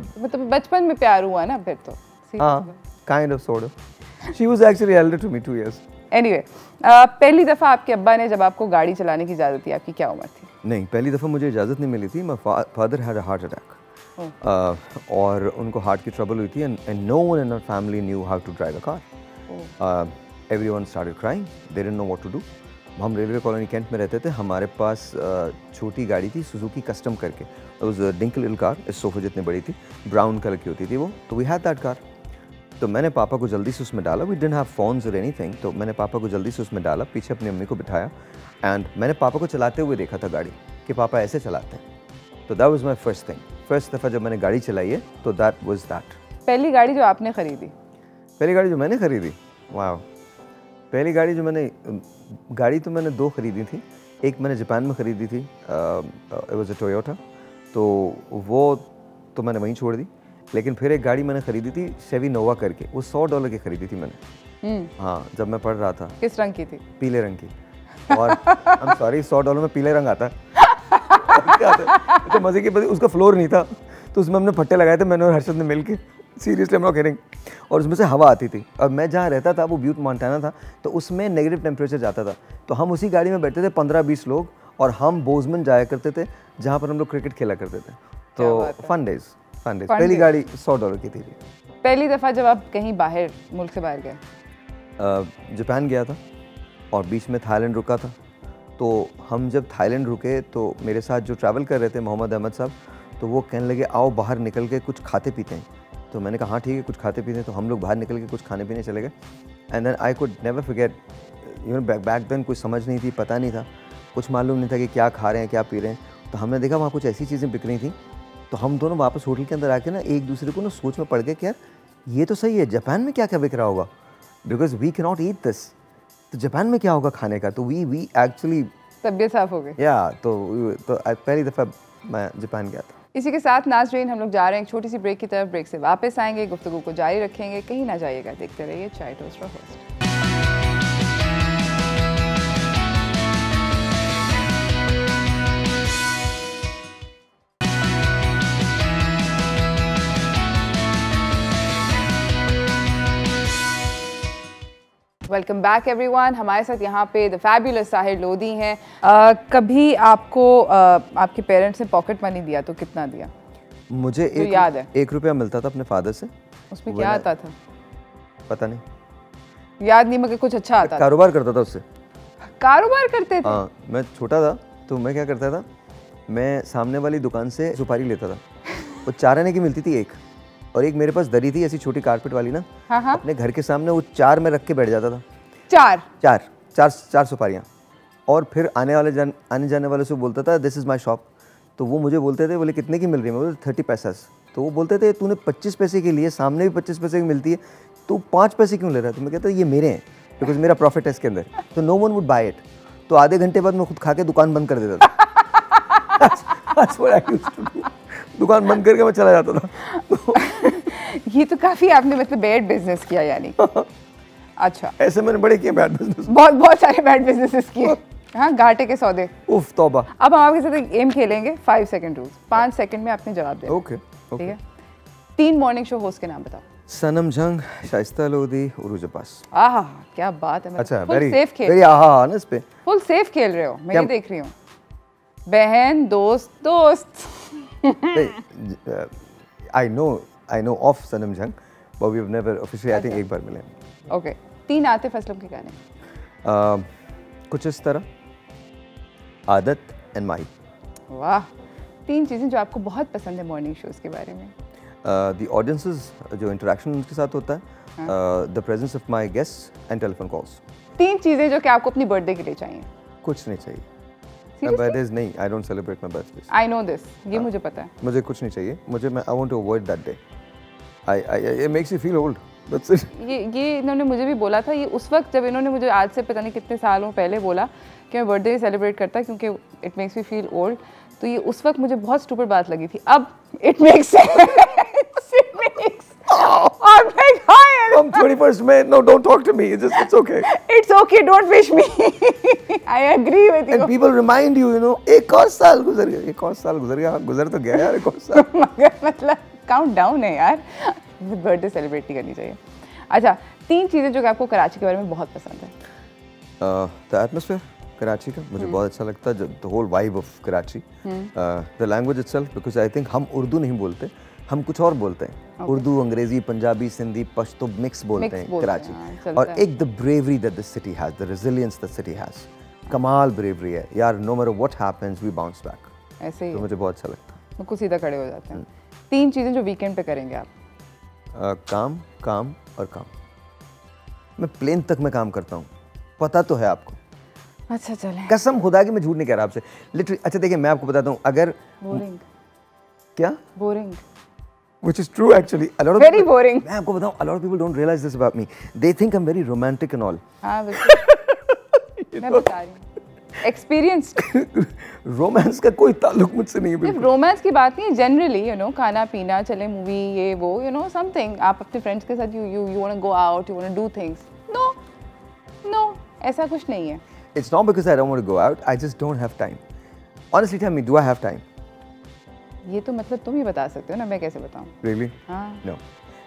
बचपन में प्यार हुआ ना फिर तो। हाँ, kind of sort of। She was actually elder to me 2 years। Anyway, पहली दफ़ा आपके अब्बा ने जब आपको गाड़ी चलाने की इजाज़त दी, आपकी क्या उम्र थी? नहीं, पहली दफ़ा मुझे इजाज़त नहीं मिली थी। My father had a heart attack। और उनको हार्ट की ट्रबल हुई थी and no one in our family knew how to drive a car। Everyone started crying, they didn't know what to do। हम रेलवे कॉलोनी कैंट में रहते थे, हमारे पास छोटी गाड़ी थी सुजुकी कस्टम करके। It was a dinky little car, इस सोफे जितनी बड़ी थी, ब्राउन कलर की होती थी वो। तो we had that car। तो मैंने पापा को जल्दी से उसमें डाला। We didn't have phones or anything। तो मैंने पापा को जल्दी से उसमें डाला, पीछे अपनी अम्मी को बिठाया एंड मैंने पापा को चलाते हुए देखा था गाड़ी कि पापा ऐसे चलाते हैं। तो that was my first thing। First दफ़ा जब मैंने गाड़ी चलाई है तो that was that। पहली गाड़ी जो आपने खरीदी? पहली गाड़ी जो मैंने खरीदी, वाह, पहली गाड़ी जो मैंने गाड़ी तो मैंने 2 खरीदी थी। एक मैंने जापान में खरीदी थी, it was a Toyota। तो वो तो मैंने वहीं छोड़ दी। लेकिन फिर एक गाड़ी मैंने खरीदी थी शेवी नोवा करके, वो $100 की खरीदी थी मैंने। हाँ, जब मैं पढ़ रहा था। किस रंग की थी? पीले रंग की। और I'm sorry, $100 में पीले रंग आता है। तो मजे की बात, उसका फ्लोर नहीं था तो उसमें हमने फट्टे लगाए थे, मैंने और हर्षद ने मिलके। Seriously, I'm not kidding। और उसमें से हवा आती थी और मैं जहाँ रहता था वो ब्यूट मॉन्टाना था, तो उसमें नेगेटिव टेम्परेचर जाता था। तो हम उसी गाड़ी में बैठते थे 15-20 लोग और हम बोजमन जाया करते थे जहाँ पर हम लोग क्रिकेट खेला करते थे। तो फन डेज। पहली गाड़ी $100 की थी। पहली दफ़ा जब आप कहीं बाहर, मुल्क से बाहर गए? जापान गया था और बीच में थाईलैंड रुका था। तो हम जब थाईलैंड रुके तो मेरे साथ जो ट्रैवल कर रहे थे मोहम्मद अहमद साहब, तो वो कहने लगे आओ बाहर निकल के कुछ खाते पीते हैं। तो मैंने कहा हाँ ठीक है, कुछ खाते पीते हैं। तो हम लोग बाहर निकल के कुछ खाने पीने चले गए। And then I could never forget, you know, back then कुछ समझ नहीं थी, पता नहीं था, कुछ मालूम नहीं था कि क्या खा रहे हैं, क्या पी रहे हैं। तो हमने देखा वहाँ कुछ ऐसी चीज़ें बिक रही थी। तो हम दोनों वापस होटल के अंदर आके ना एक दूसरे को ना सोच में पड़ गए कि यार ये तो सही है, जापान में क्या क्या बिक रहा होगा, because we can not eat this. तो जापान में क्या होगा खाने का। तो वी एक्चुअली तबीयत साफ हो गई। या तो पहली दफ़ा मैं जापान गया था। इसी के साथ नाज़रीन, हम लोग जा रहे हैं एक छोटी सी ब्रेक की तरफ। ब्रेक से वापस आएंगे, गुफ्तगू को जारी रखेंगे, कहीं ना जाइएगा, देखते रहिए चाय टोस्ट और होस्ट। Welcome back everyone. हमारे साथ यहाँ पे द फैबुलस साहिर लोधी हैं। कभी आपको आपके पेरेंट्स ने पॉकेट मनी दिया तो कितना दिया? मुझे तो याद है, 1 रुपया मिलता था अपने फादर से। उसमें क्या आता था? पता नहीं, याद नहीं, मगर कुछ अच्छा आता था। कारोबार करता था उससे। कारोबार करते थे? हाँ, मैं छोटा था तो मैं क्या करता था, मैं सामने वाली दुकान से सुपारी लेता था। वो 4 आने की मिलती थी एक, और एक मेरे पास दरी थी ऐसी छोटी कारपेट वाली ना। हाँ। अपने घर के सामने वो 4 में रख के बैठ जाता था। 4 सुपारियाँ। और फिर आने जाने वाले से बोलता था दिस इज़ माई शॉप। तो वो मुझे बोलते थे, बोले कितने की मिल रही है? मैं बोलता 30 पैसा। तो वो बोलते थे तूने 25 पैसे के लिए, सामने भी 25 पैसे की मिलती है, तू 5 पैसे क्यों ले रहा है? तो मैं कहता ये मेरे हैं, बिकॉज मेरा प्रॉफिट है इसके अंदर। तो no one would buy it. तो आधे घंटे बाद मैं खुद खा के दुकान बंद कर देता था। दुकान बंद करके मैं चला जाता था। ये तो काफी आपने मतलब बैड बिजनेस किया यानी। अच्छा, ऐसे मैंने बड़े किए बैड बिजनेस, बहुत सारे बैड बिजनेसेस किए। हाँ, घाटे के सौदे। उफ तौबा। अब हम आपके साथ एक गेम खेलेंगे, 5 सेकंड रूल। 5 सेकंड में आपने जवाब देना। ओके, ठीक है। 3 मॉर्निंग शो होस्ट के नाम बताओ। सनम जंग, शाइस्ता लोधी, उरूज अब्बास। आहा, क्या बात है। अच्छा, फुल सेफ खेल। वेरी आहा ना इस पे। फुल सेफ खेल रहे हो, मैं ये देख रही हूँ। बहन, दोस्त। I know of सनम जंग, but we've never officially, I think एक बार मिले। ओके, 3 आतिफ असलम के गाने। कुछ इस तरह, आदत एंड माही। वाह, 3 चीज़ें जो आपको बहुत पसंद है मॉर्निंग शोज के बारे में। The audiences, जो इंटरेक्शन उनके साथ होता है, the presence of my guests and telephone calls। 3 चीज़ें जो कि आपको अपनी बर्थडे के लिए चाहिए। कुछ नहीं चाहिए। Seriously? बर्थडेज नहीं, I don't celebrate my birthdays। I know this, ये मुझे पता है। मुझे कुछ नहीं चाहिए, I want to avoid that day। It makes you feel old, that's it। ये इन्होंने मुझे भी बोला था। ये उस वक्त जब इन्होंने मुझे आज से पता नहीं कितने सालों पहले बोला कि मैं बर्थडे सेलिब्रेट करता क्योंकि it makes me feel old, तो ये उस वक्त मुझे बहुत स्टूपिड बात लगी थी। अब इट मेक्स सेंस। और मैं हम 21st में, no, don't talk to me. It's okay. It's okay, don't wish me. I agree with you. And people remind you, you know, एक और साल गुजर गया, एक और साल गुजर गया, गुजर तो गया यार एक और साल. मगर मतलब काउंट डाउन है यार, बर्थडे सेलिब्रेट नहीं करनी चाहिए. अच्छा, 3 चीज़ें जो कि आपको कराची के बारे में बहुत पसंद है. The atmosphere, कराची का मुझे बहुत अच्छा लगता है, the whole vibe of Karachi. The language itself, because I think हम उर्दू नहीं बोलते, हम कुछ और बोलते हैं. उर्दू, अंग्रेजी, पंजाबी, सिंधी, पश्तो मिक्स बोलते हैं कराची. और एक the bravery that the city has, the resilience the city has. कमाल bravery है यार. No matter what happens, we bounce back. ऐसे ही तो मुझे बहुत अच्छा लगता है. बिल्कुल सीधा खड़े हो जाते हैं. 3 चीज़ें जो वीकेंड पे करेंगे आप. काम, काम और काम. मैं प्लेन तक में काम करता हूँ, पता तो है आपको. अच्छा चलें. कसम खुदा की मैं झूठ नहीं कह रहा आपसे. लिटरली. अच्छा देखिए, मैं आपको बताता हूँ, अगर बोरिंग. क्या? Boring. Which is true actually. A lot of Very people, boring. मैं आपको बताऊँ, a lot of people don't realize this about me. They think I'm very romantic and all. हाँ बिल्कुल. मैं बता रही हूँ. Experienced. रोमांस का कोई ताल्लुक मुझसे नहीं है सिर्फ बिल्कुल. रोमांस की बात नहीं है, जनरली यू नो खाना पीना, चले मूवी, ये वो, यू नो समथिंग. आप अपने फ्रेंड्स के साथ you want to go out, you want to do things. No ऐसा कुछ नहीं है. It's not because I don't want to go out. I just don't have time. Honestly, tell me, do I have time? ये तो मतलब तुम ही बता सकते हो ना, मैं कैसे बताऊँ. Really? हाँ. No.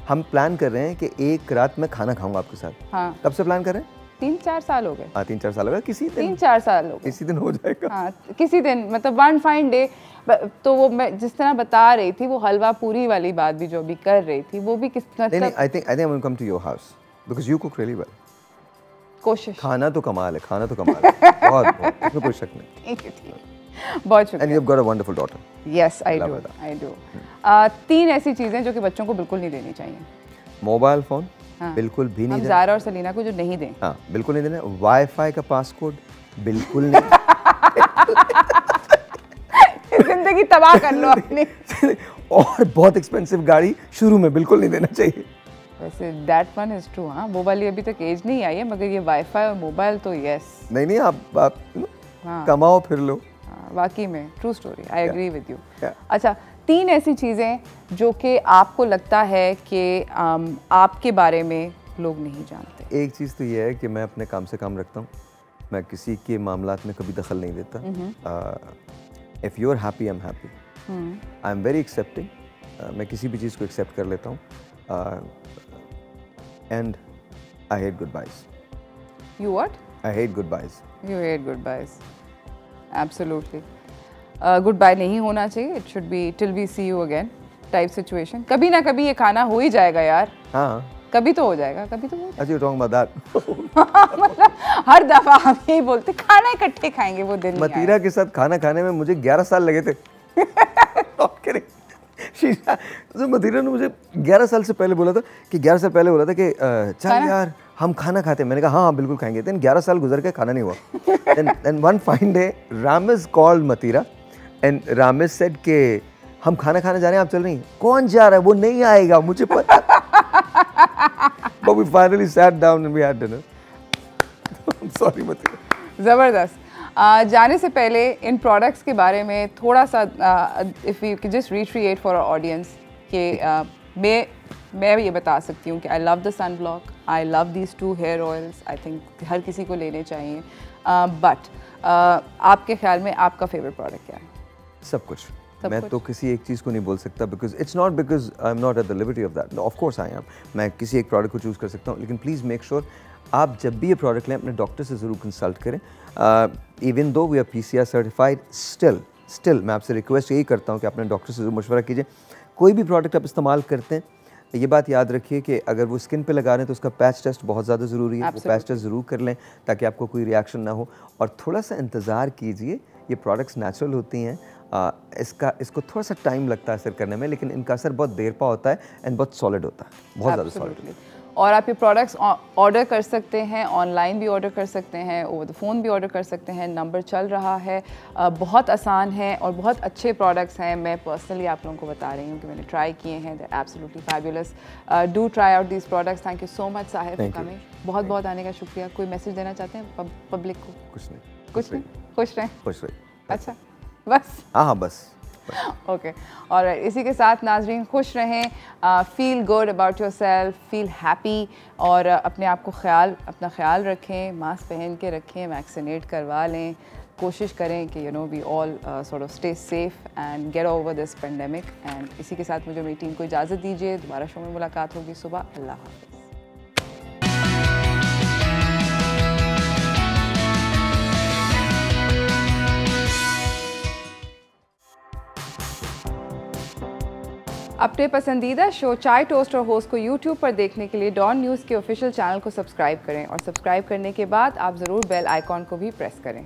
हम प्लान कर रहे हैं कि एक रात में खाना खाऊंगा आपके साथ. हाँ. कब से प्लान कर रहे हैं? 3-4 साल हो गए. हाँ, 3-4 साल हो गए. किसी दिन. 3-4 साल हो गए. किसी दिन हो जाएगा. हाँ, किसी दिन मतलब वन फाइन डे. तो वो मैं जिस तरह बता रही थी, वो हलवा पूरी वाली बात भी जो अभी कर रही थी, वो भी किस तरह. नहीं, I think I'm going to come to your house because you cook really well. कोशिश. खाना तो कमाल है, खाना तो कमाल है. बहुत बहुत, इसमें कोई शक नहीं. ठीक है. बहुत And शुक्रिया. you've got a wonderful daughter. Yes, I Love do. that. I do. 3 ऐसी चीज़ें जो कि बच्चों को बिल्कुल नहीं देनी चाहिए. मोबाइल फोन हाँ. बिल्कुल भी नहीं हम देना. ज़ारा और सलीना को जो नहीं दें. हाँ, बिल्कुल नहीं देना. वाईफाई का पासकोड बिल्कुल नहीं. जिंदगी तबाह कर लो अपनी. और बहुत एक्सपेंसिव गाड़ी शुरू में बिल्कुल नहीं देना चाहिए. वैसे दैट वन इज ट्रू. हाँ, वो वाली अभी तक एज नहीं आई है, मगर ये वाईफाई और मोबाइल तो यस. नहीं, आप हाँ. कमाओ फिर लो. हाँ, वाकई में true story. I agree with you. Yeah. अच्छा, 3 ऐसी चीज़ें जो कि आपको लगता है कि आपके बारे में लोग नहीं जानते. एक चीज़ तो ये है कि मैं अपने काम से काम रखता हूँ. मैं किसी के मामलात में कभी दखल नहीं देता. If you are happy, I am happy. I am very accepting. मैं किसी भी चीज़ को एक्सेप्ट कर लेता हूँ. And I hate goodbyes. You what? I hate goodbyes. You hate goodbyes. Absolutely. Goodbye नहीं होना चाहिए. It should be till we see you again type situation. कभी ना कभी ये खाना हो ही जाएगा यार. हाँ. कभी तो हो जाएगा, कभी तो हो. अच्छा, you're talking about that. मतलब हर दफा हम यही बोलते खाना इकट्ठे खाएंगे, वो दिन नहीं मतीरा के साथ खाना खाने में मुझे 11 साल लगे थे. Not kidding. शीशा, तो मतीरा ने मुझे 11 साल से पहले बोला था कि 11 साल पहले बोला था कि चल यार हम खाना खाते हैं. मैंने कहा हाँ बिल्कुल खाएंगे. देन 11 साल गुजर के खाना नहीं हुआ. Then one fine day Ramiz called Matira and Ramiz said कि हम खाना खाने जा रहे हैं, आप चल रही हैं. कौन जा रहा है? वो नहीं आएगा, मुझे पता. But we finally sat down and we had dinner. I'm sorry मतीरा. ज़बरदस्त. जाने से पहले इन प्रोडक्ट्स के बारे में थोड़ा सा if you can just retreat for our audience कि मैं ये बता सकती हूँ कि I love the sunblock, I love these 2 hair oils. I think हर किसी को लेने चाहिए. बट आपके ख्याल में आपका फेवरेट प्रोडक्ट क्या है? सब कुछ. मैं तो किसी एक चीज़ को नहीं बोल सकता because it's not because I am not at the liberty of that. Of course I am. मैं किसी एक प्रोडक्ट को चूज़ कर सकता हूँ, लेकिन प्लीज़ मेक श्योर आप जब भी ये प्रोडक्ट लें अपने डॉक्टर से ज़रूर कंसल्ट करें. Even though we are PCR certified, still मैं आपसे रिक्वेस्ट यही करता हूँ कि अपने डॉक्टर से ज़रूर मशवरा कीजिए. कोई भी प्रोडक्ट आप इस्तेमाल करते हैं, ये बात याद रखिए कि अगर वो स्किन पे लगा रहे हैं तो उसका पैच टेस्ट बहुत ज़्यादा ज़रूरी है. वो पैच टेस्ट ज़रूर कर लें ताकि आपको कोई रिएक्शन ना हो. और थोड़ा सा इंतज़ार कीजिए. ये प्रोडक्ट्स नेचुरल होती हैं. इसको थोड़ा सा टाइम लगता है असर करने में, लेकिन इनका असर बहुत देर पा होता है एंड बहुत सॉलिड होता है, बहुत ज़्यादा सॉलिड. और आप ये प्रोडक्ट्स ऑर्डर कर सकते हैं, ऑनलाइन भी ऑर्डर कर सकते हैं, ओवर द फ़ोन भी ऑर्डर कर सकते हैं. नंबर चल रहा है. बहुत आसान है और बहुत अच्छे प्रोडक्ट्स हैं. मैं पर्सनली आप लोगों को बता रही हूँ कि मैंने ट्राई किए हैं. They are absolutely fabulous. Do try out these products. Thank you so much Sahib for coming. बहुत बहुत आने का शुक्रिया. कोई मैसेज देना चाहते हैं पब्लिक को? कुछ नहीं. कुछ नहीं. खुश रहें. खुश रहिए. अच्छा बस. हाँ बस. ओके, और इसी के साथ नाजरीन खुश रहें, feel good about your self, feel happy, और अपना ख्याल रखें, मास्क पहन के रखें, वैक्सीनेट करवा लें, कोशिश करें कि we all sort of stay safe and get over this pandemic. And इसी के साथ मुझे मेरी टीम को इजाज़त दीजिए, दोबारा शो में मुलाकात होगी सुबह। अल्लाह हाफ़िज़। अपने पसंदीदा शो चाय टोस्ट और होस्ट को यूट्यूब पर देखने के लिए डॉन न्यूज़ के ऑफिशियल चैनल को सब्सक्राइब करें, और सब्सक्राइब करने के बाद आप ज़रूर बेल आइकॉन को भी प्रेस करें।